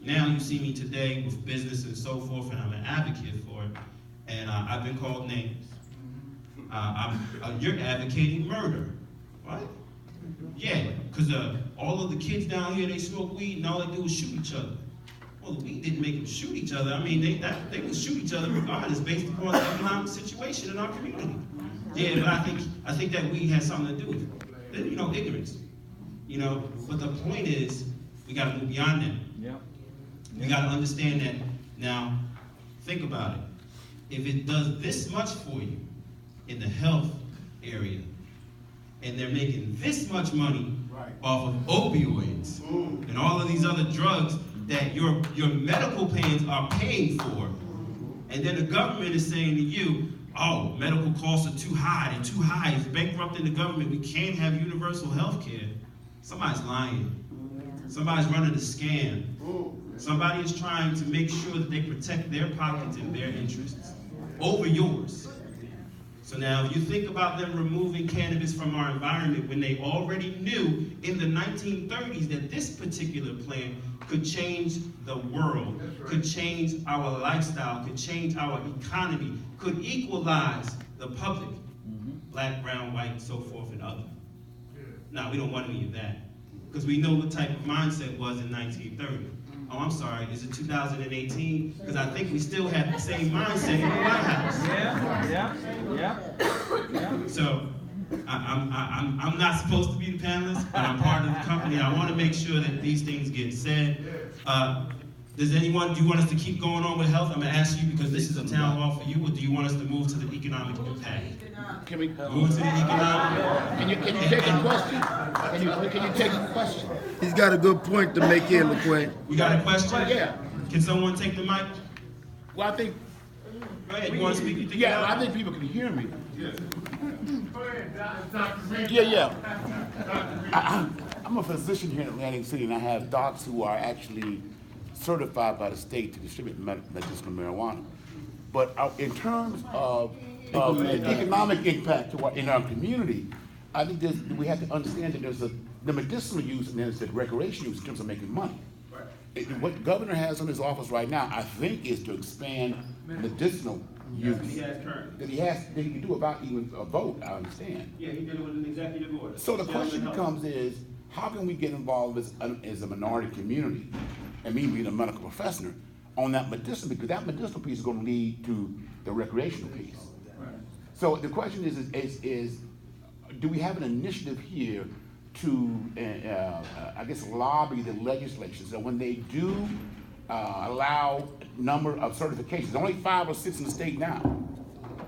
Now you see me today with business and so forth, and I'm an advocate for it, and I've been called names. You're advocating murder, right? Yeah, because all of the kids down here, they smoke weed and all they do is shoot each other. Well, the weed didn't make them shoot each other. I mean, they would shoot each other regardless based upon the economic situation in our community. Yeah, but I think that weed has something to do with it. You know, ignorance. You know, but the point is, we got to move beyond that. Yeah. We got to understand that. Now, think about it. If it does this much for you in the health area, and they're making this much money off of opioids and all of these other drugs that your medical plans are paying for, and then the government is saying to you, oh, medical costs are too high, they're too high, it's bankrupting the government, we can't have universal health care. Somebody's lying. Somebody's running a scam. Somebody is trying to make sure that they protect their pockets and their interests over yours. So now, if you think about them removing cannabis from our environment when they already knew in the 1930s that this particular plant could change the world, could change our lifestyle, could change our economy, could equalize the public, black, brown, white, and so forth, and other. Now, we don't want any of that, because we know what type of mindset was in 1930. Oh, I'm sorry, is it 2018? Because I think we still have the same mindset in the White House. Yeah. So, I'm not supposed to be the panelist, but I'm part of the company. I want to make sure that these things get said. Do you want us to keep going on with health? I'm going to ask you because this is a town hall for you, or do you want us to move to the economic impact? Can we Move to the economic? Can you take a question? Can you take a question? He's got a good point to make here, McQueen. You got a question? Yeah. Can someone take the mic? Well, I think. Go ahead. You want to speak? You think Yeah, you I know? think people can hear me. Go ahead, Dr. Reed. Yeah. I'm a physician here in Atlantic City, and I have docs who are actually certified by the state to distribute medicinal marijuana. But in terms of economic impact in our community, I think we have to understand that there's the medicinal use and there's the recreational use in terms of making money. What the governor has in his office right now, I think, is to expand medicinal use. That he can do about even a vote, I understand. Yeah, he did it with an executive order. So the question becomes is, how can we get involved as a minority community, and me being a medical professor, on that medicinal, because that medicinal piece is going to lead to the recreational piece. So the question is do we have an initiative here to, I guess, lobby the legislation so when they do allow number of certifications, only 5 or 6 in the state now,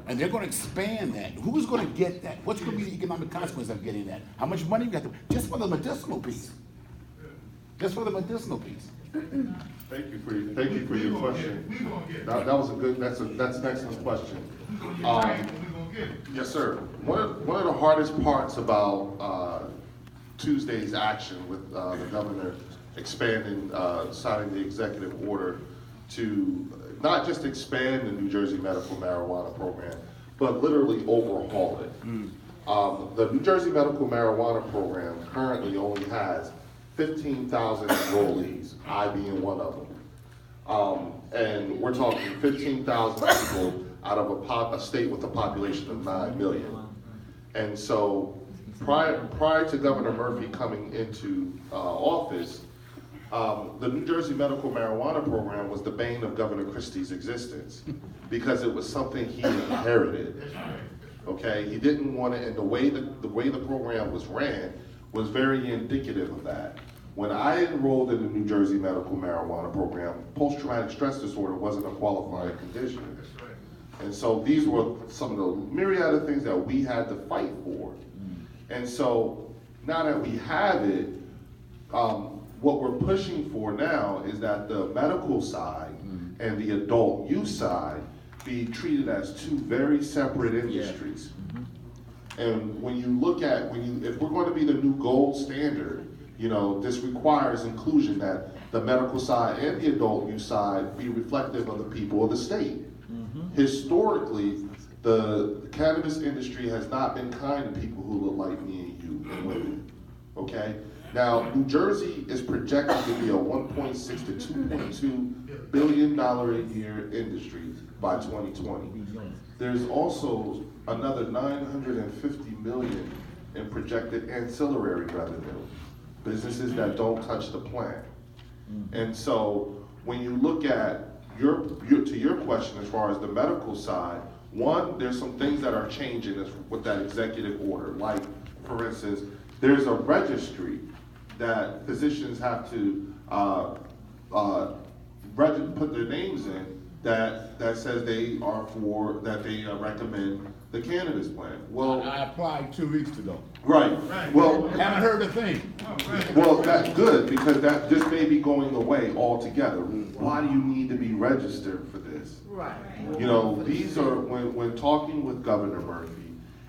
and they're going to expand that. Who's going to get that? What's going to be the economic consequence of getting that? How much money you got to, just for the medicinal piece? Just for the medicinal piece. Thank you for your question. That was that's an excellent question. Yes, sir. One of the hardest parts about Tuesday's action with the governor expanding, signing the executive order to not just expand the New Jersey medical marijuana program, but literally overhaul it. The New Jersey medical marijuana program currently only has 15,000 enrollees, I being one of them. And we're talking 15,000 people out of a state with a population of 9 million. And so prior to Governor Murphy coming into office, the New Jersey medical marijuana program was the bane of Governor Christie's existence because it was something he inherited. Okay, he didn't want to, and the way the program was ran was very indicative of that. When I enrolled in the New Jersey medical marijuana program, post-traumatic stress disorder wasn't a qualifying condition. And so these were some of the myriad of things that we had to fight for. And so now that we have it, what we're pushing for now is that the medical side and the adult use side be treated as two very separate industries. And when you look at, if we're going to be the new gold standard, this requires inclusion that the medical side and the adult use side be reflective of the people of the state. Historically, the cannabis industry has not been kind to people who look like me and you and women, okay? Now, New Jersey is projected to be a $1.6 to $2.2 billion a year industry by 2020. There's also another $950 million in projected ancillary revenue, businesses that don't touch the plant. And so when you look at to your question as far as the medical side, one, there's some things that are changing with that executive order. Like, for instance, there's a registry that physicians have to put their names in that says they recommend the cannabis plant. Well, I applied 2 weeks ago. Right. Well, Haven't heard a thing. Well, that's good because that just may be going away altogether. Why do you need to be registered for this? Right. These are, when talking with Governor Murphy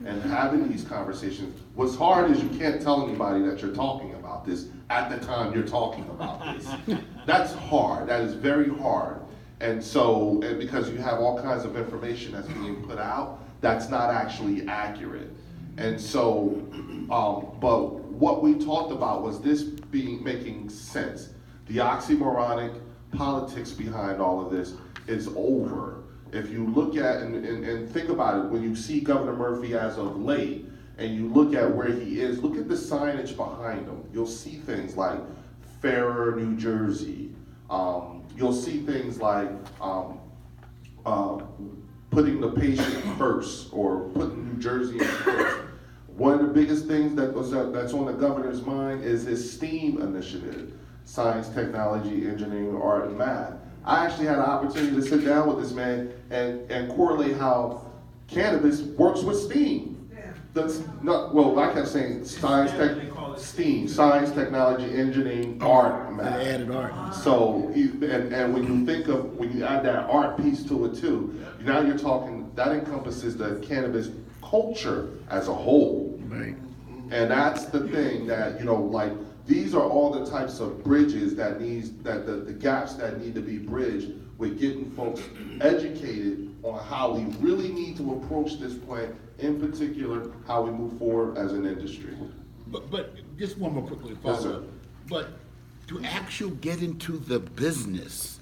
and having these conversations, what's hard is you can't tell anybody that you're talking about this at the time you're talking about this. That's hard. That is very hard. And so, because you have all kinds of information that's being put out, that's not actually accurate. And so, but what we talked about was this making sense. The oxymoronic politics behind all of this is over. If you look at and think about it, when you see Governor Murphy as of late, and you look at where he is, look at the signage behind him. You'll see things like Fairer, New Jersey. You'll see things like putting the patient first or putting New Jersey in first. One of the biggest things that's on the governor's mind is his STEAM initiative, science, technology, engineering, art, and math. I actually had an opportunity to sit down with this man and correlate how cannabis works with STEAM. That's not, well, I kept saying STEAM, science, technology, engineering, art, math. They added art. So, and when you add that art piece to it too, now you're talking, that encompasses the cannabis culture as a whole. Right. And that's the thing that, these are all the types of bridges the gaps that need to be bridged with getting folks educated on how we really need to approach this plant, in particular, how we move forward as an industry. But just one more quickly follow Yes, sir. up. But to actually get into the business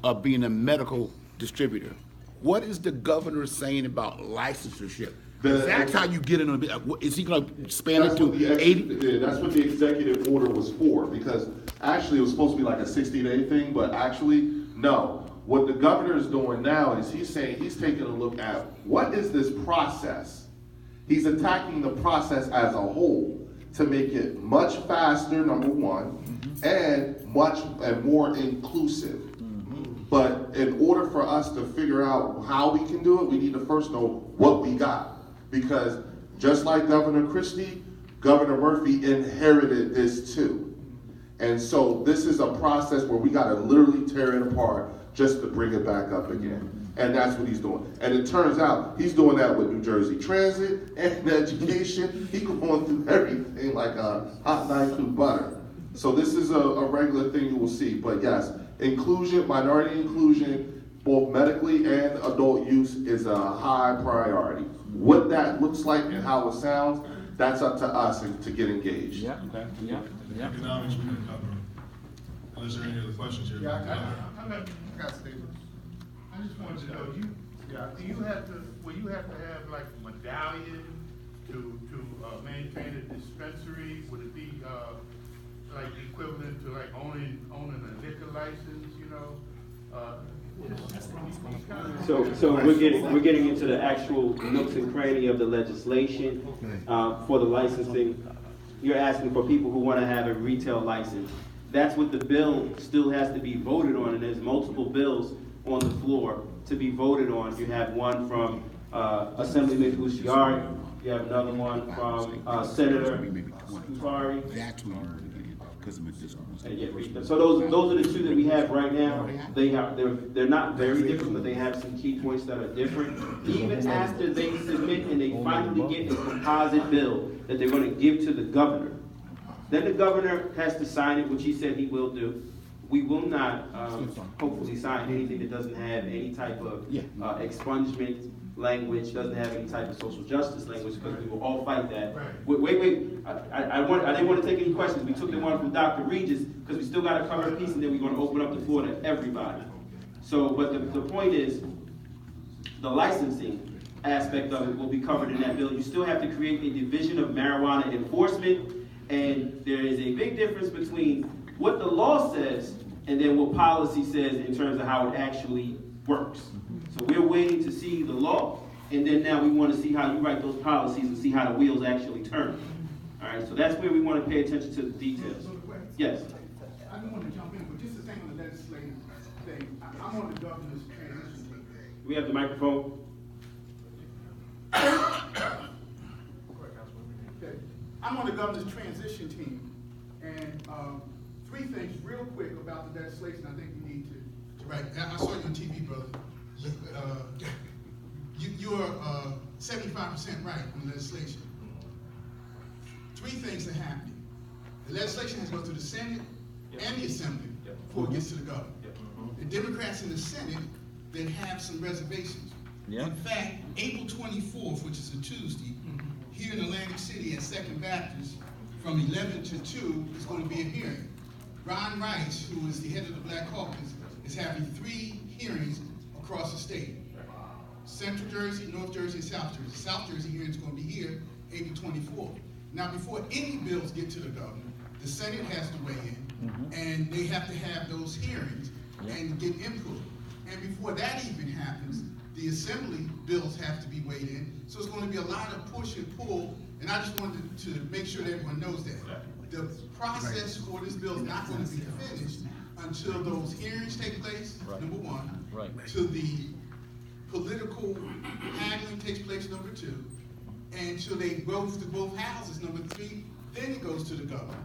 of being a medical distributor, what is the governor saying about licensure? That's how you get into it. Is he going to expand it to 80? That's what the executive order was for, because actually it was supposed to be like a 60-day thing, but actually, no. What the governor is doing now is he's saying he's taking a look at what is this process. He's attacking the process as a whole to make it much faster, number one, and much and more inclusive. But in order for us to figure out how we can do it, we need to first know what we got. Because just like Governor Christie, Governor Murphy inherited this too. And so this is a process where we gotta literally tear it apart just to bring it back up again. And that's what he's doing. And it turns out he's doing that with New Jersey Transit and education. He's going through everything like a hot knife through butter. So this is a regular thing you will see, but yes, inclusion, minority inclusion, both medically and adult use is a high priority. What that looks like and how it sounds, that's up to us to get engaged. Yeah, yeah, yeah. Economics we're gonna cover. Unless there are any other questions here. I got statements. I just wanted to know, do you have to, will you have to have like a medallion to maintain a dispensary? Would it be, like equivalent to like owning a liquor license, you know? So we're getting into the actual nooks and cranny of the legislation for the licensing. You're asking for people who want to have a retail license. That's what the bill still has to be voted on, and there's multiple bills on the floor to be voted on. You have one from Assemblyman Ushiari, you have another one from Senator Usari. So those are the two that we have right now. They're not very different, but they have some key points that are different. Even after they submit and they finally get a composite bill that they're going to give to the governor, then the governor has to sign it, which he said he will do. We will not hopefully sign anything that doesn't have any type of expungement language, doesn't have any type of social justice language, because we will all fight that. Wait, I didn't want to take any questions. We took the one from Dr. Regis, because we still got to cover a piece, and then we're going to open up the floor to everybody. So, but the point is, the licensing aspect of it will be covered in that bill. You still have to create a division of marijuana enforcement, and there is a big difference between what the law says and then what policy says in terms of how it actually works. So we're waiting to see the law, and then now we want to see how you write those policies and see how the wheels actually turn. All right, so that's where we want to pay attention to the details. Yes? I don't want to jump in, but just the thing on the legislative thing, I'm on the governor's transition team. Do we have the microphone? Okay. I'm on the governor's transition team, and three things real quick about the legislation I think we need to. Right, I saw you on TV, brother. You're 75% right on the legislation. Three things are happening. The legislation has to go through the Senate and the Assembly before it gets to the governor. The Democrats in the Senate then have some reservations. In fact, April 24th, which is a Tuesday, here in Atlantic City at 2nd Baptist, from 11 to 2, is going to be a hearing. Ron Rice, who is the head of the Black Caucus, is having 3 hearings across the state. Central Jersey, North Jersey, and South Jersey. South Jersey hearing is going to be here April 24th. Now, before any bills get to the governor, the Senate has to weigh in, and they have to have those hearings and get input. And before that even happens, the Assembly bills have to be weighed in. So it's going to be a lot of push and pull, and I just wanted to make sure that everyone knows that. The process for this bill is not going to be finished until those hearings take place, number one, till the political haggling takes place, number 2, and until they go through both houses, number 3, then it goes to the governor.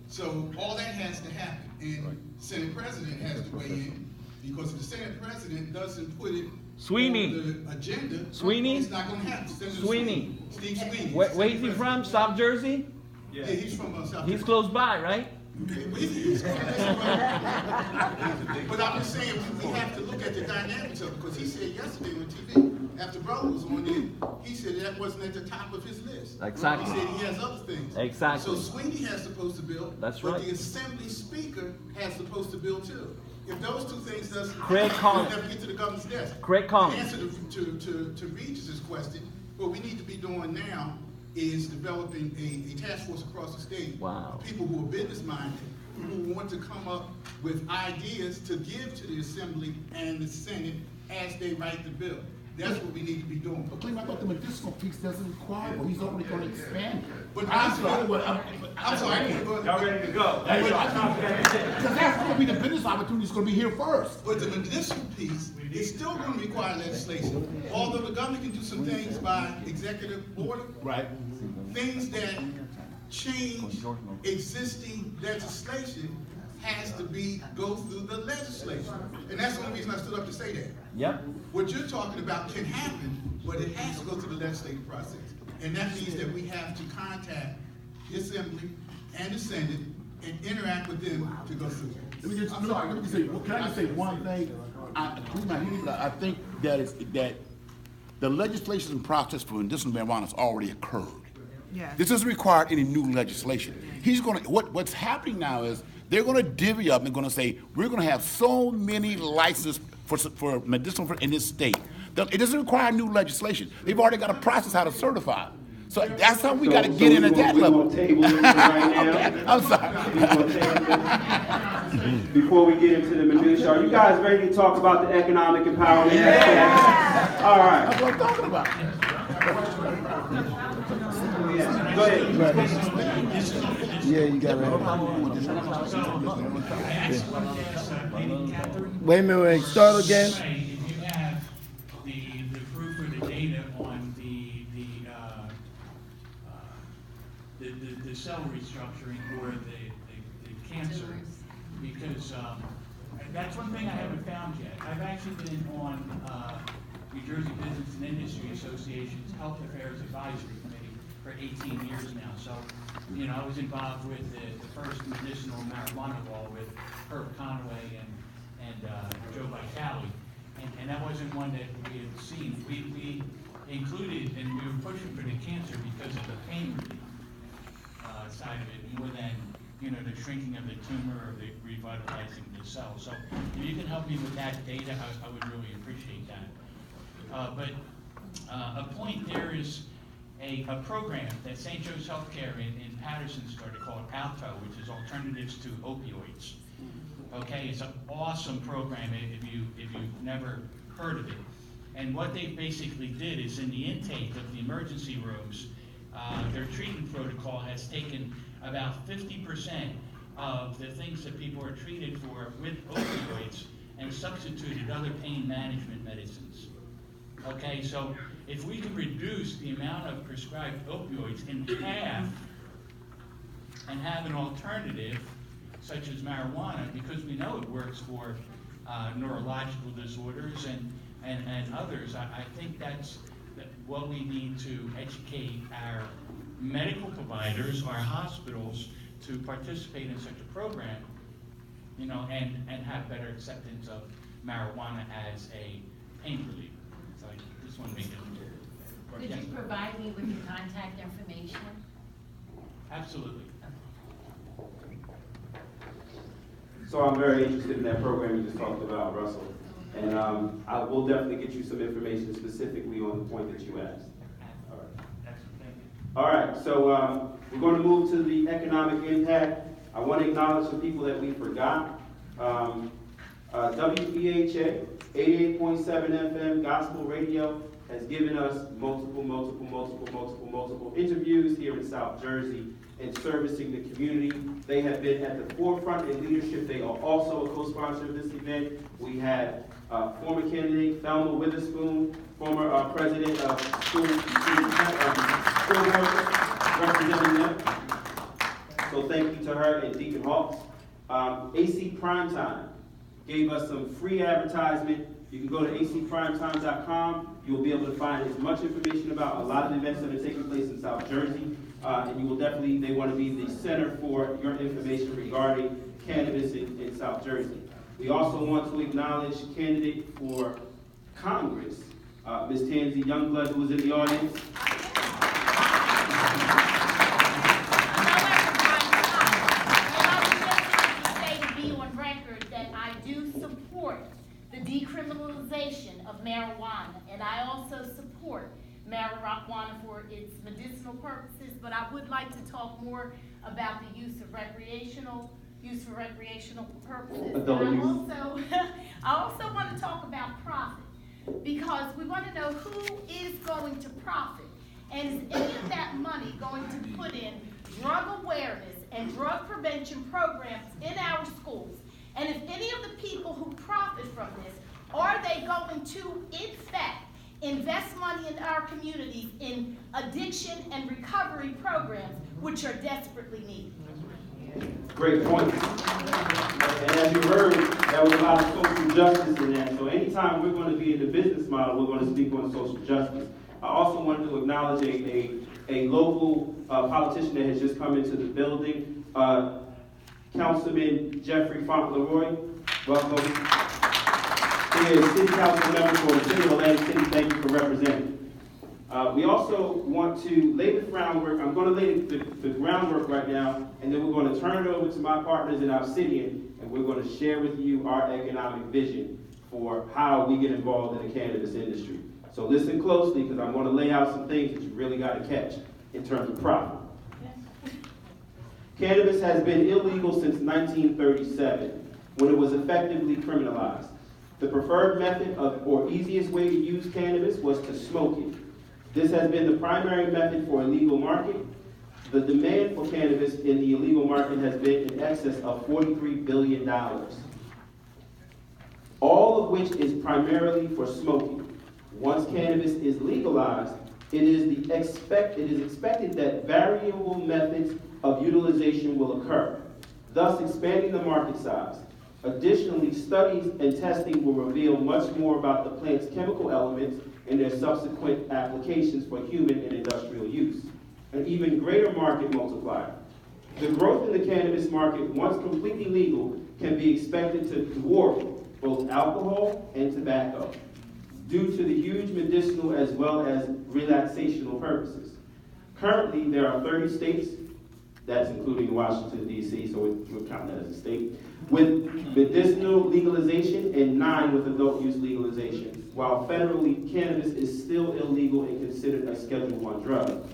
So all that has to happen, and the Senate President has to weigh in, because if the Senate President doesn't put it on the agenda, it's not going to happen. Steve Sweeney. Where is he from? South Jersey? Yeah, he's from South Jersey. He's close by, right? But I'm just saying, we have to look at the dynamics of it, because he said yesterday on TV, after Brother was on there, he said that wasn't at the top of his list. Exactly. He said he has other things. Exactly. So Sweeney has supposed to bill, That's but right. the Assembly Speaker has supposed to bill too. If those 2 things doesn't Craig happen, Collins. we'll never get to the governor's desk. Craig Collins. The answer to Regis's question, what we need to be doing now is developing a task force across the state. Wow. People who are business-minded, who want to come up with ideas to give to the Assembly and the Senate as they write the bill. That's what we need to be doing. But Clem, I thought the medicinal piece doesn't require, well, he's only going to expand it. But I'm sorry. Y'all ready to go? Because that's going to be the business opportunity is going to be here first. But the medicinal piece is still going to require legislation. Although the government can do some things by executive order. Right. Things that change existing legislation has to go through the legislation. And that's the only reason I stood up to say that. Yep. What you're talking about can happen, but it has to go through the legislative process. And that means that we have to contact the Assembly and the Senate and interact with them to go through it. Let me just say, well, can I just say one thing? I think that the legislation process for medicinal marijuana has already occurred. Yes. This doesn't require any new legislation. What's happening now is they're gonna divvy up and gonna say, we're gonna have so many licenses for medicinal in this state. It doesn't require new legislation. They've already got a process how to certify. So that's how we gotta get in at that level. Table this right now. Okay, I'm sorry. Before we get into the minutia, are you guys ready to talk about the economic empowerment? Yeah. All right. That's what I'm talking about. Go ahead. Yeah, you got it. Wait a minute, start again. If you have the proof or the data on the cell restructuring or the cancer, because that's one thing I haven't found yet. I've actually been on New Jersey Business and Industry Association's Health Affairs Advisory Committee for 18 years now. So, I was involved with the first medicinal marijuana law with Herb Conway and Joe Vitale, and that wasn't one that we had seen. We included, and we were pushing for the cancer because of the pain relief side of it, more than the shrinking of the tumor or the revitalizing the cell. So if you can help me with that data, I would really appreciate that. But a point there is a program that St. Joe's Healthcare in Patterson started called ALTO, which is Alternatives to Opioids. Okay, it's an awesome program if you've never heard of it. And what they basically did is in the intake of the emergency rooms, their treatment protocol has taken about 50% of the things that people are treated for with opioids and substituted other pain management medicines. Okay, so if we can reduce the amount of prescribed opioids in half and have an alternative, such as marijuana, because we know it works for neurological disorders and others, I think that's what we need to educate our medical providers, our hospitals, to participate in such a program, and have better acceptance of marijuana as a pain reliever. So I just want to make it clear. Could you provide me with your contact information? Absolutely. So I'm very interested in that program you just talked about, Russell. And I will definitely get you some information specifically on the point that you asked. All right. Excellent, thank you. All right, so we're going to move to the economic impact. I want to acknowledge some people that we forgot. WPHA, 88.7 FM Gospel Radio, has given us multiple interviews here in South Jersey and servicing the community. They have been at the forefront in leadership. They are also a co-sponsor of this event. We had former candidate Thelma Witherspoon, former president of school board, representing them. So thank you to her and Deacon Hawks. AC Primetime gave us some free advertisement. You can go to acprimetime.com. You'll be able to find as much information about a lot of events that are taking place in South Jersey. And you will definitely, they want to be the center for your information regarding cannabis in South Jersey. We also want to acknowledge candidate for Congress, Ms. Tansy Youngblood, who is in the audience. Decriminalization of marijuana, and I also support marijuana for its medicinal purposes, but I would like to talk more about the use for recreational purposes. I also want to talk about profit, because we want to know who is going to profit, and is any of that money going to put in drug awareness and drug prevention programs in our schools? And if any of the people who profit from this, are they going to, in fact, invest money in our communities in addiction and recovery programs, which are desperately needed? Great point. And as you heard, there was a lot of social justice in that. So anytime we're going to be in the business model, we're going to speak on social justice. I also wanted to acknowledge a local politician that has just come into the building. Councilman Jeffrey Fauntleroy. Welcome. He is City Council member for the City of Atlantic City. Thank you for representing. We also want to lay the groundwork. I'm going to lay the groundwork right now, and then we're going to turn it over to my partners in Obsidian, and we're going to share with you our economic vision for how we get involved in the cannabis industry. So listen closely, because I'm going to lay out some things that you really got to catch in terms of profit. Cannabis has been illegal since 1937, when it was effectively criminalized. The preferred method or easiest way to use cannabis was to smoke it. This has been the primary method for illegal market. The demand for cannabis in the illegal market has been in excess of $43 billion, all of which is primarily for smoking. Once cannabis is legalized, it is expected that variable methods of utilization will occur, thus expanding the market size. Additionally, studies and testing will reveal much more about the plant's chemical elements and their subsequent applications for human and industrial use, an even greater market multiplier. The growth in the cannabis market, once completely legal, can be expected to dwarf both alcohol and tobacco, due to the huge medicinal as well as relaxational purposes. Currently, there are 30 states, that's including Washington, D.C., so we're counting that as a state, with medicinal legalization and 9 with adult use legalization, while federally cannabis is still illegal and considered a Schedule I drug.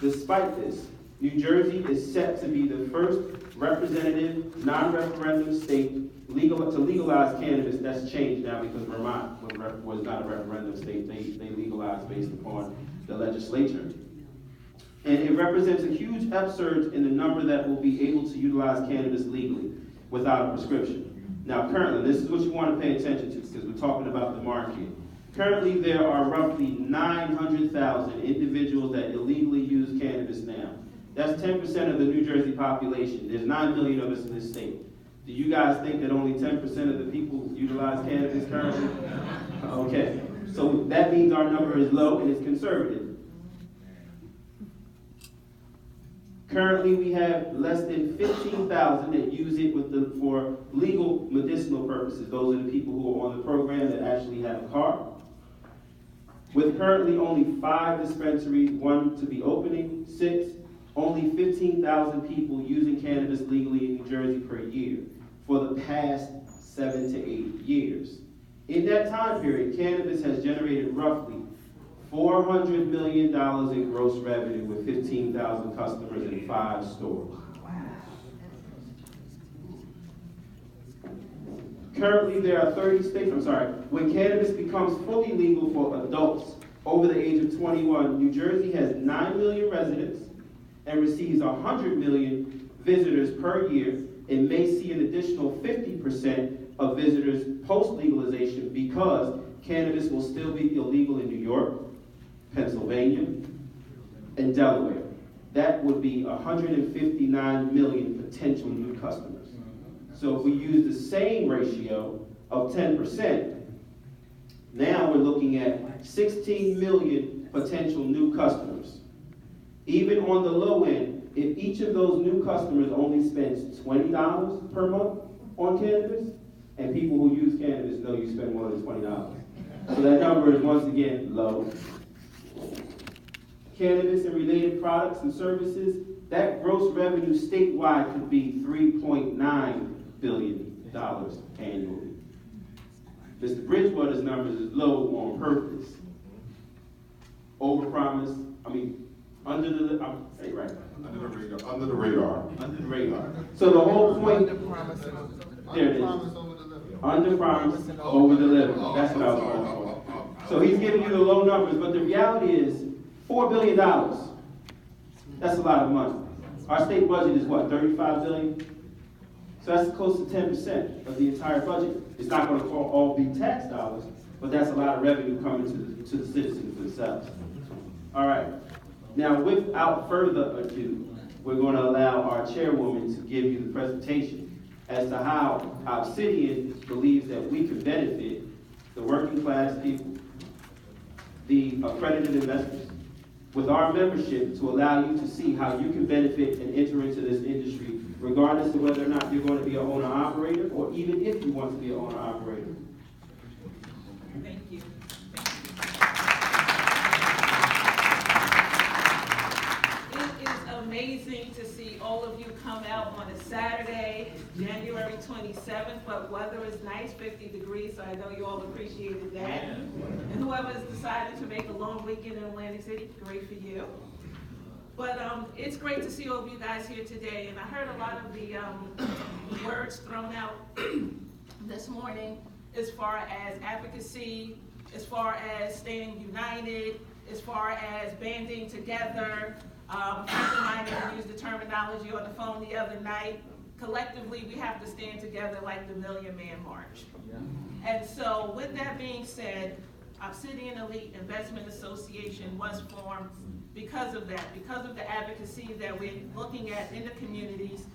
Despite this, New Jersey is set to be the first representative, non-referendum state to legalize cannabis. That's changed now because Vermont was not a referendum state. They legalized based upon the legislature. And it represents a huge upsurge in the number that will be able to utilize cannabis legally without a prescription. Now currently, this is what you want to pay attention to because we're talking about the market. Currently, there are roughly 900,000 individuals that illegally use cannabis now. That's 10% of the New Jersey population. There's 9 million of us in this state. Do you guys think that only 10% of the people utilize cannabis currently? Okay, so that means our number is low and it's conservative. Currently, we have less than 15,000 that use it for legal medicinal purposes. Those are the people who are on the program that actually have a card. With currently only 5 dispensaries, 1 to be opening, 6, only 15,000 people using cannabis legally in New Jersey per year for the past 7 to 8 years. In that time period, cannabis has generated roughly $400 million in gross revenue with 15,000 customers in 5 stores. Currently, there are 30 states, when cannabis becomes fully legal for adults over the age of 21, New Jersey has 9 million residents and receives 100 million visitors per year and may see an additional 50% of visitors post-legalization because cannabis will still be illegal in New York, Pennsylvania, and Delaware. That would be 159 million potential new customers. So if we use the same ratio of 10%, now we're looking at 16 million potential new customers. Even on the low end, if each of those new customers only spends $20 per month on cannabis, and people who use cannabis know you spend more than $20. So that number is once again low. Cannabis and related products and services, that gross revenue statewide could be $3.9 billion annually. Mr. Bridgewater's numbers is low on purpose. Under the radar. So the whole point, there it is. Under promise, over deliver. That's what I was going for. So he's giving you the low numbers, but the reality is $4 billion. That's a lot of money. Our state budget is what, $35 billion? So that's close to 10% of the entire budget. It's not going to all be tax dollars, but that's a lot of revenue coming to the citizens themselves. All right. Now, without further ado, we're going to allow our chairwoman to give you the presentation as to how Obsidian believes that we can benefit the working class people, the accredited investors, with our membership to allow you to see how you can benefit and enter into this industry regardless of whether or not you're going to be an owner-operator, or even if you want to be an owner-operator. Thank you. It is amazing to see all of you come out on a Saturday, January 27th, but weather is nice, 50 degrees, so I know you all appreciated that. And whoever has decided to make a long weekend in Atlantic City, great for you. But it's great to see all of you guys here today, and I heard a lot of the words thrown out this morning as far as advocacy, as far as staying united, as far as banding together. A friend of mine even used the terminology on the phone the other night. Collectively, we have to stand together like the Million Man March. And so with that being said, Obsidian Elite Investment Association was formed because of that, because of the advocacy that we're looking at in the communities.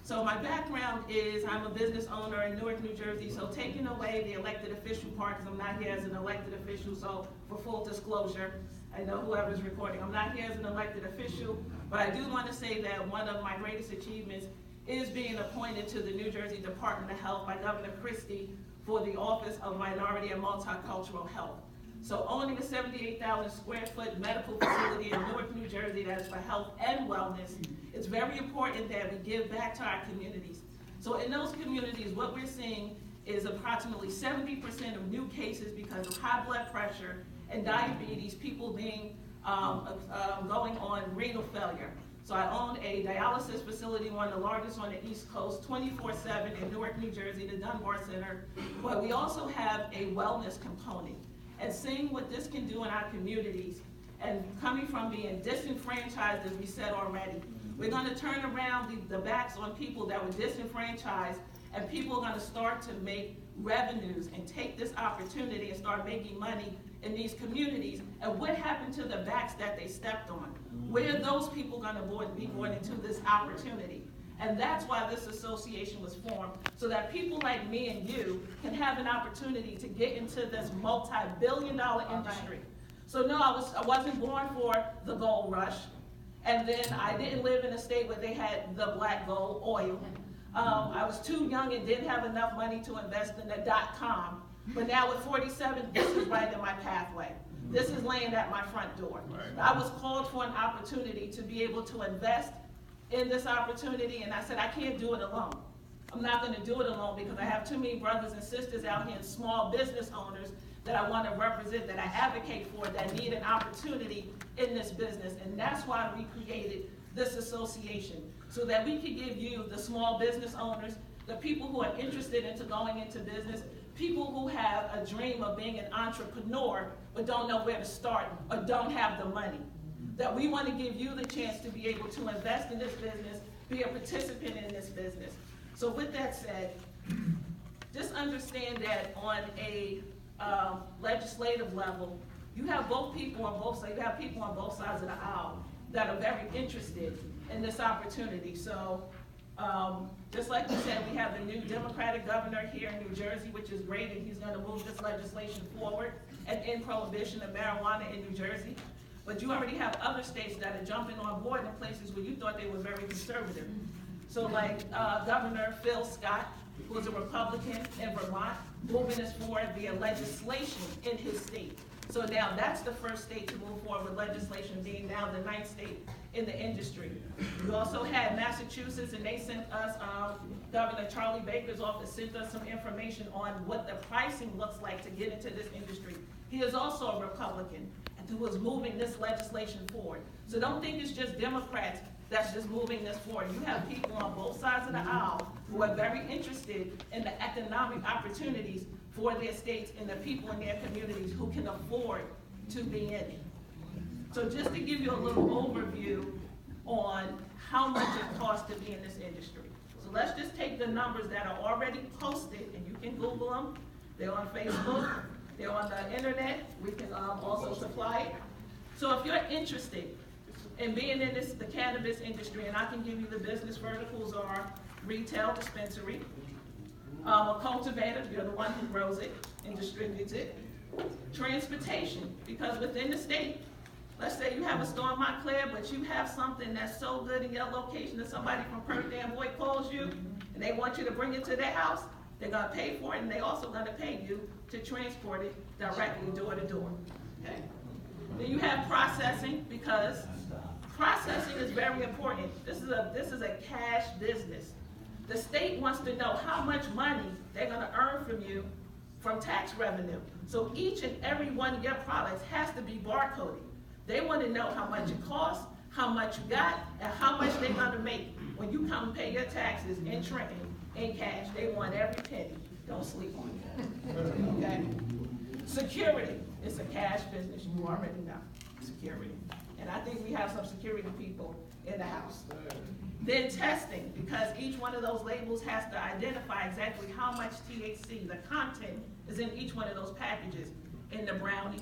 So my background is I'm a business owner in Newark, New Jersey, so taking away the elected official part, because I'm not here as an elected official, so for full disclosure, I know whoever's recording, I'm not here as an elected official, but I do want to say that one of my greatest achievements is being appointed to the New Jersey Department of Health by Governor Christie for the Office of Minority and Multicultural Health. So owning a 78,000 square foot medical facility in Newark, New Jersey that is for health and wellness, it's very important that we give back to our communities. So in those communities, what we're seeing is approximately 70% of new cases because of high blood pressure and diabetes, people being going on renal failure. So I own a dialysis facility, one of the largest on the East Coast, 24/7 in Newark, New Jersey, the Dunbar Center. But we also have a wellness component. And seeing what this can do in our communities, and coming from being disenfranchised, as we said already, we're going to turn around the backs on people that were disenfranchised, and people are going to start to make revenues and take this opportunity and start making money in these communities. And what happened to the backs that they stepped on? Where are those people going to be born into this opportunity? And that's why this association was formed, so that people like me and you can have an opportunity to get into this multi-billion-dollar industry. So no, I wasn't born for the gold rush, and then I didn't live in a state where they had the black gold oil. I was too young and didn't have enough money to invest in the .com, but now at 47, this is right in my pathway. This is laying at my front door. I was called for an opportunity to be able to invest in this opportunity, and I said, I can't do it alone. I'm not going to do it alone because I have too many brothers and sisters out here and small business owners that I want to represent, that I advocate for, that need an opportunity in this business. And that's why we created this association, so that we could give you, the small business owners, the people who are interested into going into business, people who have a dream of being an entrepreneur but don't know where to start or don't have the money, that we want to give you the chance to be able to invest in this business, be a participant in this business. So with that said, just understand that on a legislative level, you have both people on both sides. You have people on both sides of the aisle that are very interested in this opportunity. So just like we said, we have the new Democratic governor here in New Jersey, which is great, and he's going to move this legislation forward and end prohibition of marijuana in New Jersey. But you already have other states that are jumping on board in places where you thought they were very conservative. So like Governor Phil Scott, who is a Republican in Vermont, moving us forward via legislation in his state. So now that's the first state to move forward with legislation, being now the 9th state in the industry. We also had Massachusetts, and they sent us, Governor Charlie Baker's office sent us some information on what the pricing looks like to get into this industry. He is also a Republican, and who is moving this legislation forward. So don't think it's just Democrats that's just moving this forward. You have people on both sides of the aisle who are very interested in the economic opportunities for their states and the people in their communities who can afford to be in it. So just to give you a little overview on how much it costs to be in this industry. So let's just take the numbers that are already posted, and you can Google them. They're on Facebook, they're on the internet. We can also supply it. So if you're interested in being in the cannabis industry, and I can give you the business verticals are retail, dispensary, a cultivator, you're the one who grows it and distributes it, transportation, because within the state, let's say you have a store in Montclair, but you have something that's so good in your location that somebody from Perth Amboy calls you and they want you to bring it to their house, they're gonna pay for it, and they also gonna pay you to transport it directly door to door, okay? Then you have processing, because processing is very important. This is a cash business. The state wants to know how much money they're gonna earn from you from tax revenue. So each and every one of your products has to be barcoded. They want to know how much it costs, how much you got, and how much they're gonna make when you come pay your taxes in Trenton in cash. They want every penny. Don't sleep on it. Okay? Security is a cash business. You already know. Security. And I think we have some security people in the house. Then testing, because each one of those labels has to identify exactly how much THC, the content, is in each one of those packages. In the brownie,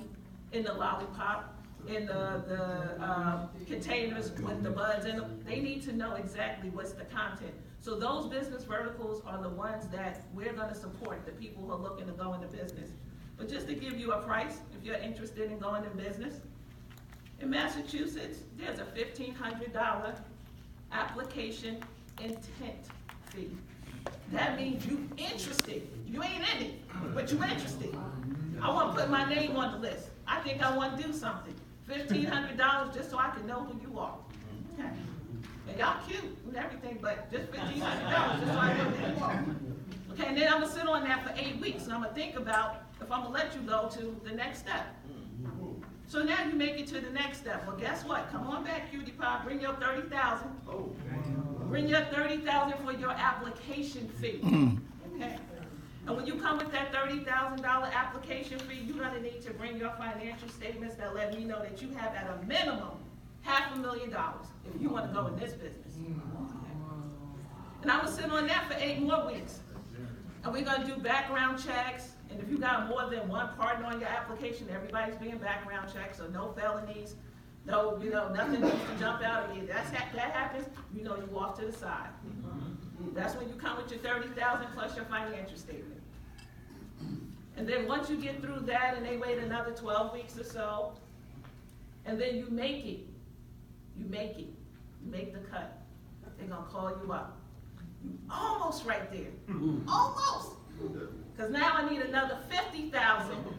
in the lollipop, in the containers with the buds in them. They need to know exactly what's the content. So those business verticals are the ones that we're gonna support, the people who are looking to go into business. But just to give you a price, if you're interested in going in business, in Massachusetts, there's a $1,500 application intent fee. That means you interested. You ain't in it, but you interested. I want to put my name on the list. I think I want to do something. $1,500 just so I can know who you are. Okay. And y'all cute and everything, but just $1,500 just so I know who you are. Okay, and then I'm gonna sit on that for 8 weeks, and I'm gonna think about if I'm gonna let you go to the next step. So now you make it to the next step. Well, guess what? Come on back, cutie pie. Bring your $30,000. Bring your $30,000 for your application fee. Okay. And when you come with that $30,000 application fee, you're gonna need to bring your financial statements that let me know that you have at a minimum $500,000 if you want to go in this business. And I'm gonna sit on that for 8 more weeks. And we're gonna do background checks. And if you got more than one partner on your application, everybody's being background checked, so no felonies, no, nothing needs to jump out at you. That happens, you off to the side. That's when you come with your $30,000 plus your financial statement. And then once you get through that and they wait another 12 weeks or so, and then you make it, you make the cut. They're gonna call you up. You almost right there, almost. Because now I need another $50,000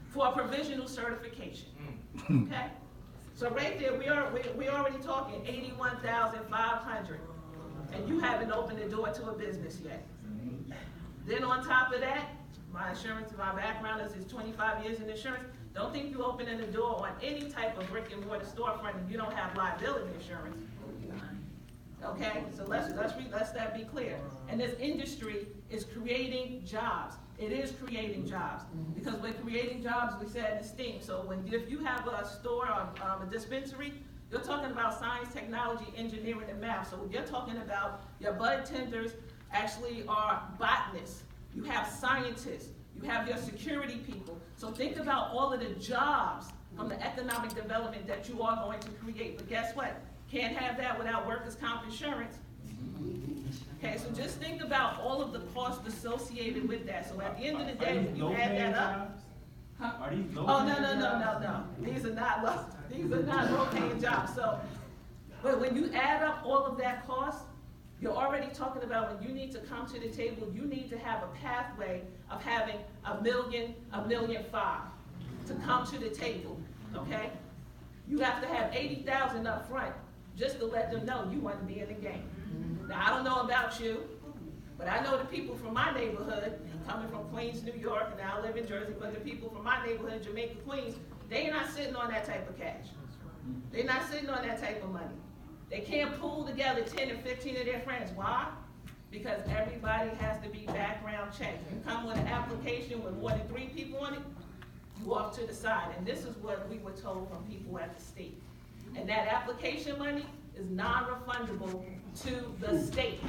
for a provisional certification, okay? So right there, we're already talking $81,500, and you haven't opened the door to a business yet. Then on top of that, my background is 25 years in insurance. Don't think you opening the door on any type of brick and mortar storefront if you don't have liability insurance. Okay, so let's that be clear. And this industry is creating jobs. It is creating jobs because we're creating jobs. We said in STEAM. So if you have a store or a dispensary, you're talking about science, technology, engineering, and math. So you're talking about your bud tenders actually are botanists. You have scientists. You have your security people. So think about all of the jobs from the economic development that you are going to create. But guess what? Can't have that without workers' comp insurance. Okay, so just think about all of the costs associated with that. So at the end of the day, when you add that up, Are these low? oh, no. These are not low-paying jobs. So, but when you add up all of that cost, you're already talking about when you need to come to the table, you need to have a pathway of having $1 million, $1.5 million to come to the table, okay? You have to have $80,000 up front just to let them know you want to be in the game. Now, I don't know about you, but I know the people from my neighborhood, coming from Queens, New York, and now I live in Jersey, but the people from my neighborhood, Jamaica, Queens, they're not sitting on that type of cash. They're not sitting on that type of money. They can't pull together 10 or 15 of their friends. Why? Because everybody has to be background checked. You come with an application with more than 3 people on it, you off to the side. And this is what we were told from people at the state. And that application money is non-refundable to the state,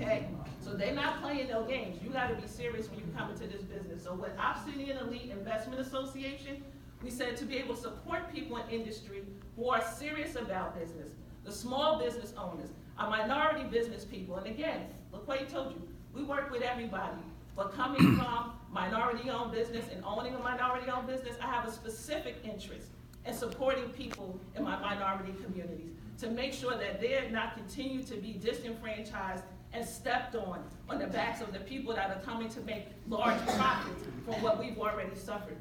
okay? So they're not playing no games. You gotta be serious when you come into this business. So with Obsidian Elite Investment Association, we said to be able to support people in industry who are serious about business, the small business owners, our minority business people. And again, look what he told you, we work with everybody. But coming from minority-owned business and owning a minority-owned business, I have a specific interest and supporting people in my minority communities, to make sure that they're not continue to be disenfranchised and stepped on the backs of the people that are coming to make large profits from what we've already suffered.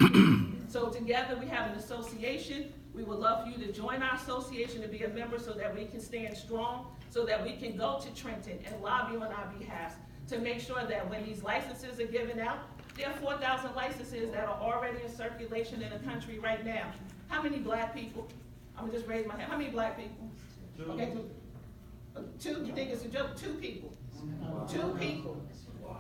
So together we have an association. We would love for you to join our association, to be a member, so that we can stand strong, so that we can go to Trenton and lobby on our behalf to make sure that when these licenses are given out, there are 4,000 licenses that are already in circulation in the country right now. How many black people? I'm gonna just raise my hand. How many black people? Okay, two. You think it's a joke? 2 people. 2 people.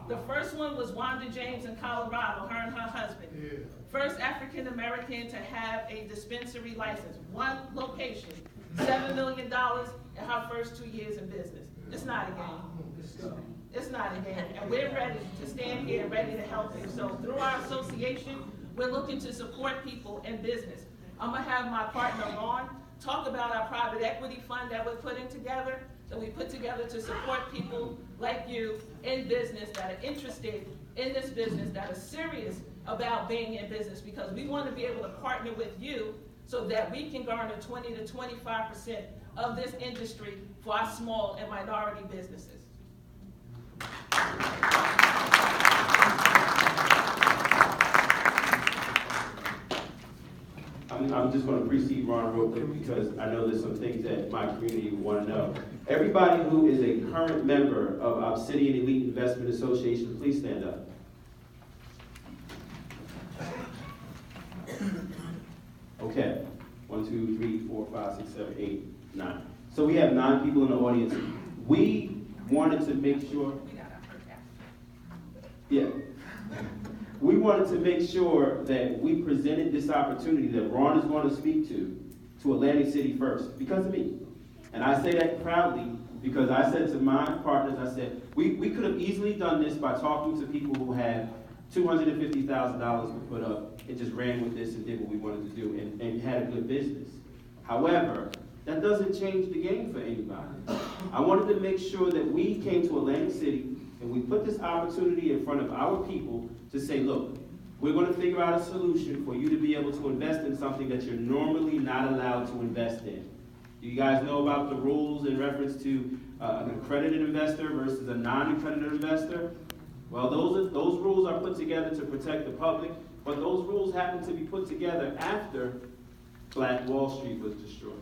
The first one was Wanda James in Colorado, her and her husband. First African American to have a dispensary license. 1 location, $7 million in her first 2 years in business. It's not a game. It's not a game. And we're ready to stand here, ready to help you. So through our association, we're looking to support people in business. I'm gonna have my partner Ron talk about our private equity fund that we're putting together, that we put together to support people like you in business that are interested in this business, that are serious about being in business, because we want to be able to partner with you so that we can garner 20 to 25% of this industry for our small and minority businesses. I'm just going to precede Ron real quick because I know there's some things that my community want to know. Everybody who is a current member of Obsidian Elite Investment Association, please stand up. Okay, 1, 2, 3, 4, 5, 6, 7, 8, 9. So we have 9 people in the audience. We wanted to make sure. Yeah. We wanted to make sure that we presented this opportunity that Ron is going to speak to Atlantic City first, because of me. And I say that proudly because I said to my partners, I said, we could have easily done this by talking to people who had $250,000 to put up and just ran with this and did what we wanted to do and had a good business. However, that doesn't change the game for anybody. I wanted to make sure that we came to Atlantic City and we put this opportunity in front of our people to say, look, we're going to figure out a solution for you to be able to invest in something that you're normally not allowed to invest in. Do you guys know about the rules in reference to an accredited investor versus a non-accredited investor? Well, those rules are put together to protect the public, but those rules happen to be put together after Black Wall Street was destroyed.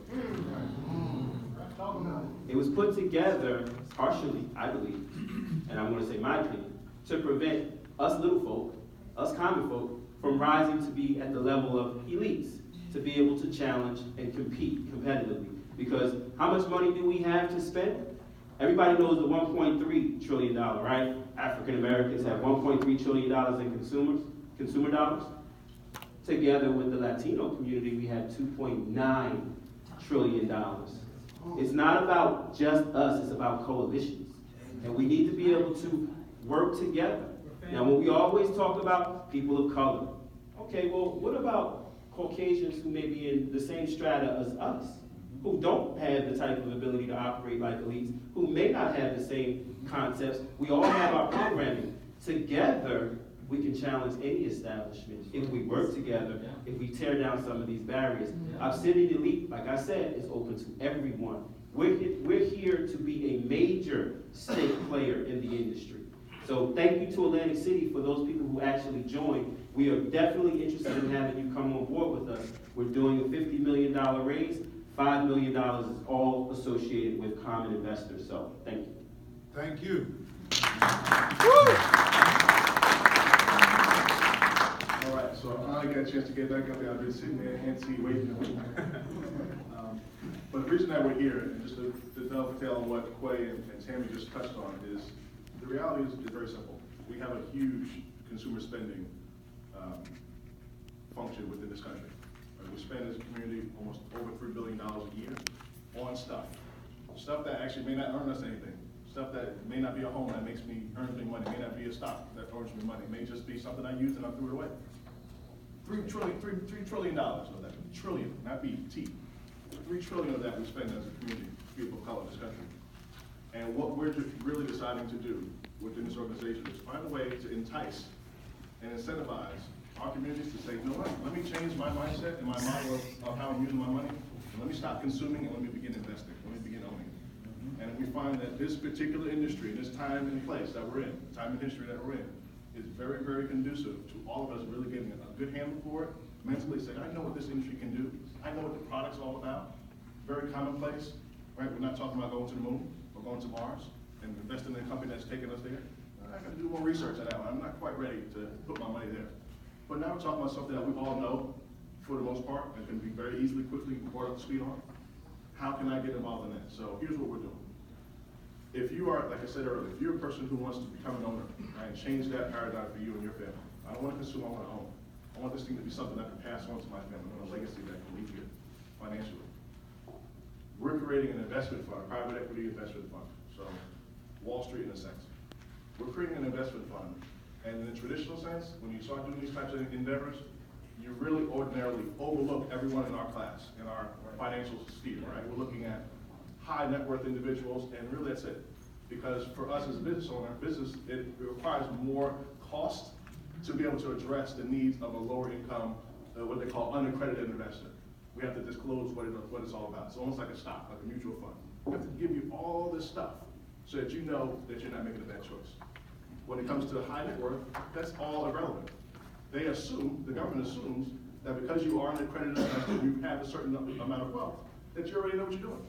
It was put together partially, I believe, and I'm going to say my opinion, to prevent us little folk, us common folk, from rising to be at the level of elites, to be able to challenge and compete competitively. Because how much money do we have to spend? Everybody knows the $1.3 trillion, right? African Americans have $1.3 trillion in consumer dollars. Together with the Latino community, we have $2.9 trillion. It's not about just us, it's about coalitions. And we need to be able to work together. Now, when we always talk about people of color, okay, well, what about Caucasians who may be in the same strata as us, who don't have the type of ability to operate like elites, who may not have the same concepts? We all have our programming. Together, we can challenge any establishment if we work together, if we tear down some of these barriers. Obsidian Elite, like I said, is open to everyone. We're here to be a major stake player in the industry. So thank you to Atlantic City for those people who actually joined. We are definitely interested in having you come on board with us. We're doing a $50 million raise. $5 million is all associated with common investors. So thank you. Thank you. All right, so I finally got a chance to get back up there. I've been sitting there, antsy, waiting. But the reason that we're here, and just to dovetail on what Quay and Tammy just touched on, is the reality is very simple. We have a huge consumer spending function within this country. We spend as a community almost over $3 billion a year on stuff that actually may not earn us anything. Stuff that may not be a home that makes me earn me money, may not be a stock that earns me money, may just be something I used and I threw it away. $3 trillion of that, trillion, not BT. $3 trillion of that we spend as a community, people of color in this country. And what we're really deciding to do within this organization is find a way to entice and incentivize our communities to say, you know what, let me change my mindset and my model of how I'm using my money, and let me stop consuming and let me begin investing, let me begin owning it. And we find that this particular industry, this time and place that we're in, time and history that we're in, is very, very conducive to all of us really getting a good handle for it, mentally saying, I know what this industry can do, I know what the product's all about, very commonplace, right? We're not talking about going to the moon or going to Mars and investing in a company that's taking us there. I gotta do more research on that one. I'm not quite ready to put my money there. But now we're talking about something that we all know, for the most part, and can be very easily, quickly brought up to speed on. How can I get involved in that? So here's what we're doing. If you are, like I said earlier, if you're a person who wants to become an owner, right, and change that paradigm for you and your family, I don't want to consume, I want to own. I want this thing to be something I can pass on to my family, I want a legacy that can leave here financially. We're creating an investment fund, a private equity investment fund. So Wall Street in a sense. We're creating an investment fund. And in the traditional sense, when you start doing these types of endeavors, you really ordinarily overlook everyone in our class, in our financial sphere, right? We're looking at high net worth individuals, and really that's it. Because for us as a business owner, it requires more cost to be able to address the needs of a lower income, what they call unaccredited investor. We have to disclose what it's all about. It's almost like a stock, like a mutual fund. We have to give you all this stuff so that you know that you're not making a bad choice. When it comes to high net worth, that's all irrelevant. They assume, the government assumes, that because you are an accredited investor, you have a certain amount of wealth, that you already know what you're doing.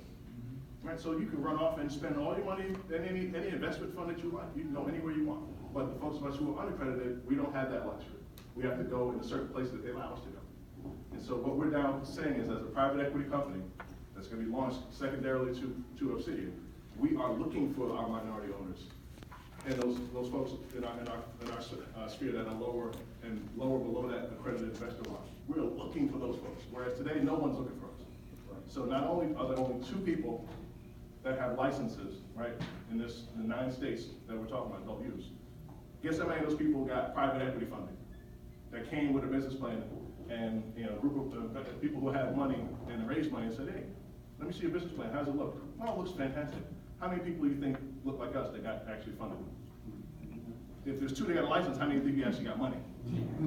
Right? So you can run off and spend all your money in any investment fund that you like. You can go anywhere you want. But the folks of us who are unaccredited, we don't have that luxury. We have to go in a certain place that they allow us to go. And so what we're now saying is, as a private equity company that's going to be launched secondarily to Obsidian, we are looking for our minority owners and those folks in our sphere that are lower below that accredited investor line. We're looking for those folks, whereas today no one's looking for us. So not only are there only 2 people that have licenses, right, in the 9 states that we're talking about adult use. Guess how many of those people got private equity funding that came with a business plan, and a group of people who have money and raised money and said, hey, let me see your business plan. How's it look? Well, it looks fantastic. How many people do you think look like us that got actually funded? If there's 2 that got a license, how many do you think you actually got money?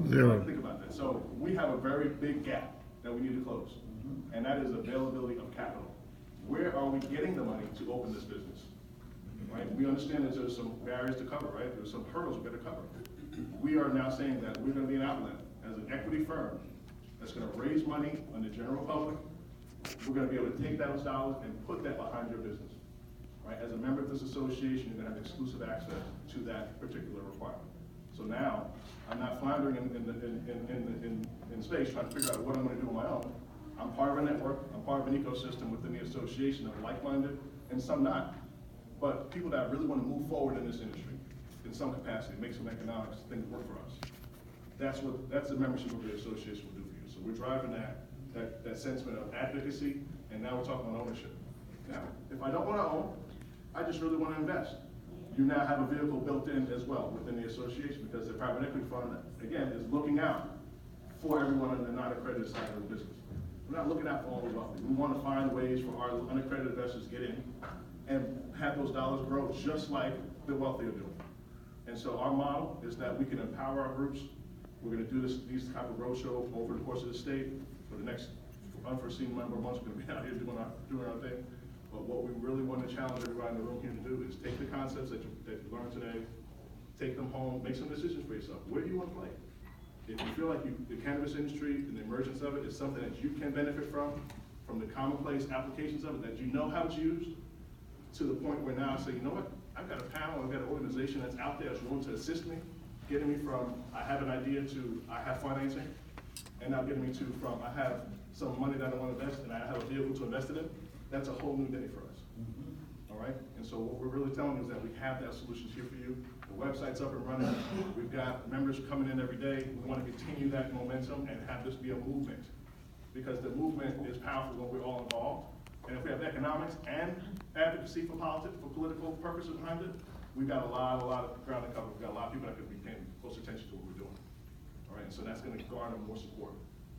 0. Think about that. So we have a very big gap that we need to close, and that is availability of capital. Where are we getting the money to open this business? Right? We understand that there's some barriers to cover, right? There's some hurdles we've got to cover. We are now saying that we're going to be an outlet as an equity firm that's going to raise money on the general public. We're going to be able to take those dollars and put that behind your business. Right? As a member of this association, you're going to have exclusive access to that particular requirement. So now, I'm not floundering in space trying to figure out what I'm going to do on my own. I'm part of a network, I'm part of an ecosystem within the association of like-minded, and some not. But people that really want to move forward in this industry, in some capacity, make some economics, things work for us. That's the membership of the association will do for you. So we're driving that sentiment of advocacy, and now we're talking about ownership. Now, if I don't want to own, I just really want to invest. You now have a vehicle built in as well within the association, because the private equity fund, again, is looking out for everyone on the non-accredited side of the business. We're not looking out for all the wealthy. We want to find ways for our unaccredited investors to get in and have those dollars grow just like the wealthy are doing. And so our model is that we can empower our groups. We're going to do these type of roadshow over the course of the state for the next unforeseen number of months. We're going to be out here doing our thing. But what we really want to challenge everybody in the room here to do is take the concepts that you learned today, take them home, make some decisions for yourself. Where do you want to play? If you feel like the cannabis industry and the emergence of it is something that you can benefit from the commonplace applications of it that you know how it's used, to the point where now I say, you know what, I've got a panel, I've got an organization that's out there that's willing to assist me, getting me from I have an idea to I have financing, and now getting me to from I have some money that I want to invest and I have a vehicle to invest it in. That's a whole new day for us. All right? And so what we're really telling you is that we have that solutions here for you. The website's up and running. We've got members coming in every day. We want to continue that momentum and have this be a movement, because the movement is powerful when we're all involved. And if we have economics and advocacy for politics, for political purposes behind it, we've got a lot of ground to cover. We've got a lot of people that could be paying close attention to what we're doing. All right? And so that's going to garner more support.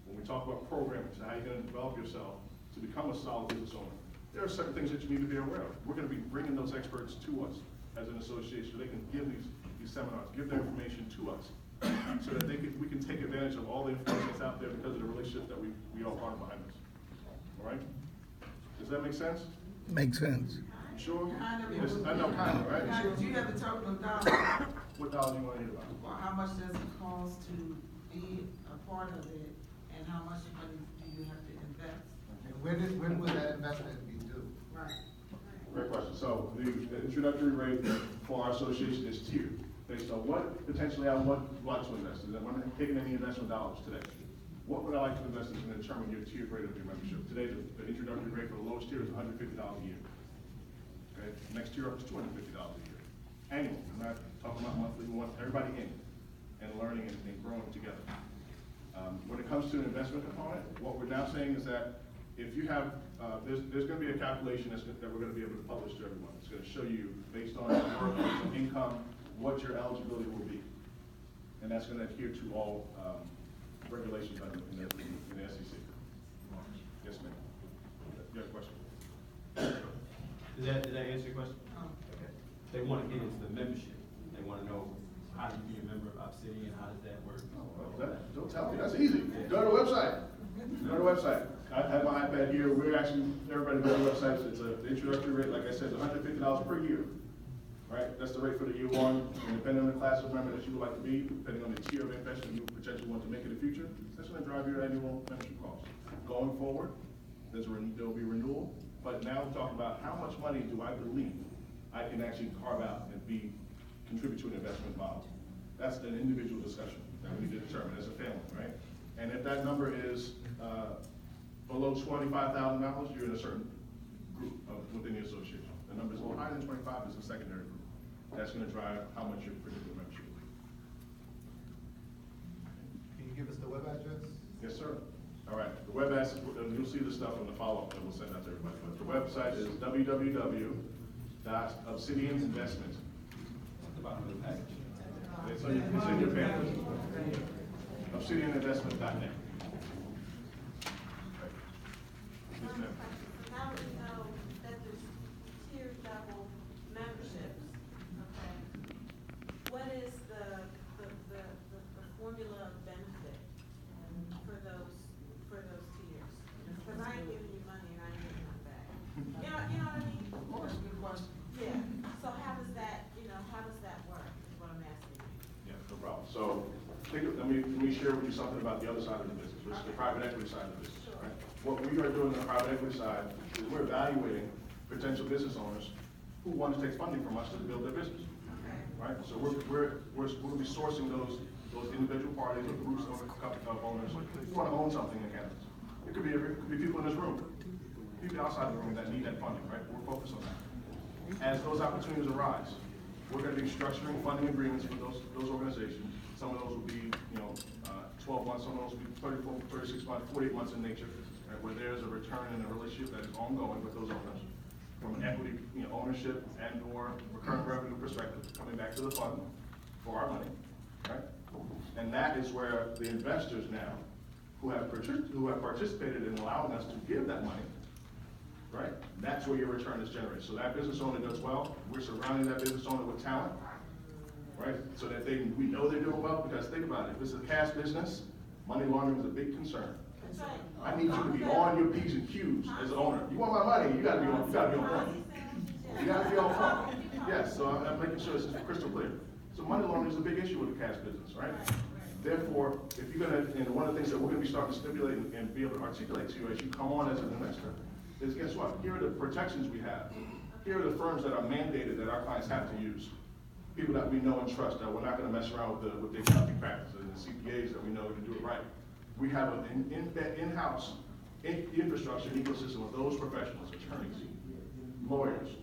When we talk about programming, so how you're going to develop yourself to become a solid business owner, there are certain things that you need to be aware of. We're going to be bringing those experts to us as an association so they can give these seminars, give their information to us so that we can take advantage of all the information that's out there because of the relationships that we all partner behind us. All right? Does that make sense? Makes sense. You sure? Kind of. Yes, I know, kind of, right? Do you have the total dollars? What dollars do you want to hear about? Or how much does it cost to be a part of it, and how much money do you have to invest? And when will that investment be due? Right. Great question. So the introductory rate for our association is tiered based on potentially I would like to invest in. I'm not taking any investment dollars today. What would I like to invest in to determine your tiered rate of your membership? Today, the introductory rate for the lowest tier is $150 a year. Okay, next tier up to $250 a year. Annual. I'm not talking about monthly. We want everybody in and learning and growing together. When it comes to an investment component, what we're now saying is that if you have, there's going to be a calculation that we're going to be able to publish to everyone. It's going to show you, based on your work, based on income, what your eligibility will be. And that's going to adhere to all regulations in the SEC. Yes, ma'am. You have a question? Does that answer your question? Okay. They want to get into the membership. They want to know how to be a member of Obsidian, how does that work? Don't tell me, that's easy. Go to the website. Go to the website. I have my iPad here. We're actually, everybody go to the website. It's the introductory rate, like I said, it's $150 per year. Right? That's the rate for the year one. And depending on the class of member that you would like to be, depending on the tier of investment you potentially want to make in the future, that's going to drive your annual membership cost. Going forward, there will be renewal. But now we're talking about how much money do I believe I can actually carve out and contribute to an investment model. That's an individual discussion that we need to determine as a family, right? And if that number is below $25,000, you're in a certain group within the association. The number is a little higher than 25 is a secondary group. That's going to drive how much your particular membership will be. Can you give us the web address? Yes, sir. All right. The web address, you'll see the stuff on the follow-up that we'll send out to everybody. But the website is www.obsidianinvestment. It's in your pamphlet. Obsidianinvestment.net. Yes, ma'am. How do we know that there's tiered level memberships? Okay. What is the formula of benefit for those tiers? Because I ain't giving you money and I ain't getting none back. You know what I mean? Of course, good question. Yeah. So how does that work is what I'm asking you. Yeah, no problem. So let me share with you something about the other side of the business, which is the private equity side of the business. Right? What we are doing on the private equity side is we're evaluating potential business owners who want to take funding from us to build their business. Okay. Right? So we're going to be sourcing those individual parties or groups of owners who want to own something in cannabis. It could be people in this room, people outside the room that need that funding. Right? We're focused on that. As those opportunities arise, we're going to be structuring funding agreements with those organizations. Some of those will be, 12 months, some of those will be 34, 36 months, 48 months in nature, right, where there's a return in a relationship that is ongoing with those owners from an equity, ownership and or recurring revenue perspective, coming back to the fund for our money, right? And that is where the investors now, who have participated in allowing us to give that money, right? That's where your return is generated. So that business owner does well. We're surrounding that business owner with talent, right? So that we know they're doing well, because think about it. If it's a cash business, money laundering is a big concern. That's right. I need you to be on your P's and Q's as an owner. You want my money, you gotta be on point. You gotta be on point. Yes, so I'm making sure this is crystal clear. So money laundering is a big issue with the cash business, right? Therefore, if you're gonna, and one of the things that we're gonna be starting to stimulate and be able to articulate to you as you come on as an investor, is guess what? Here are the protections we have. Here are the firms that are mandated that our clients have to use. People that we know and trust, that we're not gonna mess around with the accounting practices and the CPAs that we know can do it right. We have an in-house infrastructure and ecosystem of those professionals, attorneys, lawyers,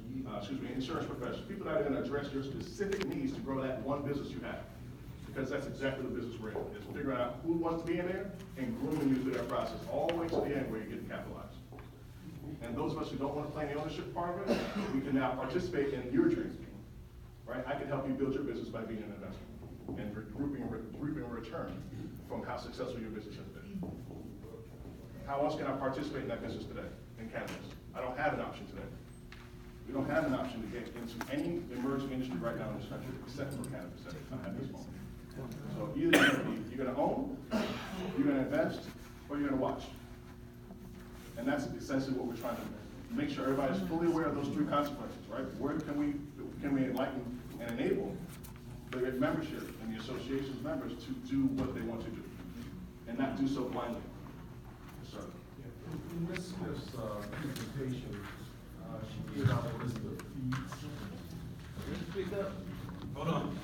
insurance professionals, people that are gonna address your specific needs to grow that one business you have. Because that's exactly the business we're in, is figuring out who wants to be in there and grooming you through that process, all the way to the end where you're getting capitalized. And those of us who don't want to play in the ownership part of it, we can now participate in your dream, right? I can help you build your business by being an investor and reaping a return from how successful your business has been. How else can I participate in that business today in cannabis? I don't have an option today. We don't have an option to get into any emerging industry right now in this country except for cannabis at this moment. So either you're gonna own, you're gonna invest, or you're gonna watch. And that's essentially what we're trying to make sure everybody's fully aware of those three consequences, right? Where can we enlighten and enable the membership and the association's members to do what they want to do, and not do so blindly. Yes, sir. In Ms. Smith's presentation, she gave out a list of fees. Can you speak up? Hold on.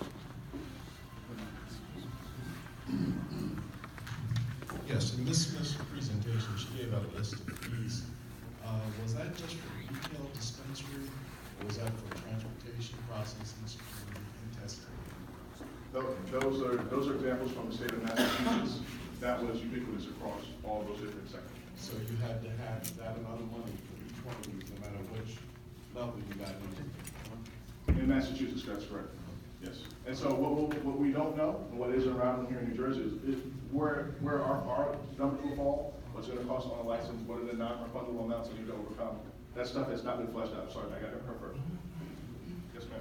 Yes, in Ms. Smith's presentation, she gave out a list of fees. Was that just for retail dispensary, or was that for transportation, processing, security, and testing? Those are examples from the state of Massachusetts. That was ubiquitous across all those different sectors. So you had to have that amount of money for each one of these, no matter which level you got into. In Massachusetts, that's correct. Yes. And so what we don't know, and what is around here in New Jersey, is where our numbers will fall, what's going to cost on a license, what are the non-refundable amounts we need to overcome. That stuff has not been fleshed out. Sorry, I got to confirm. Yes, ma'am.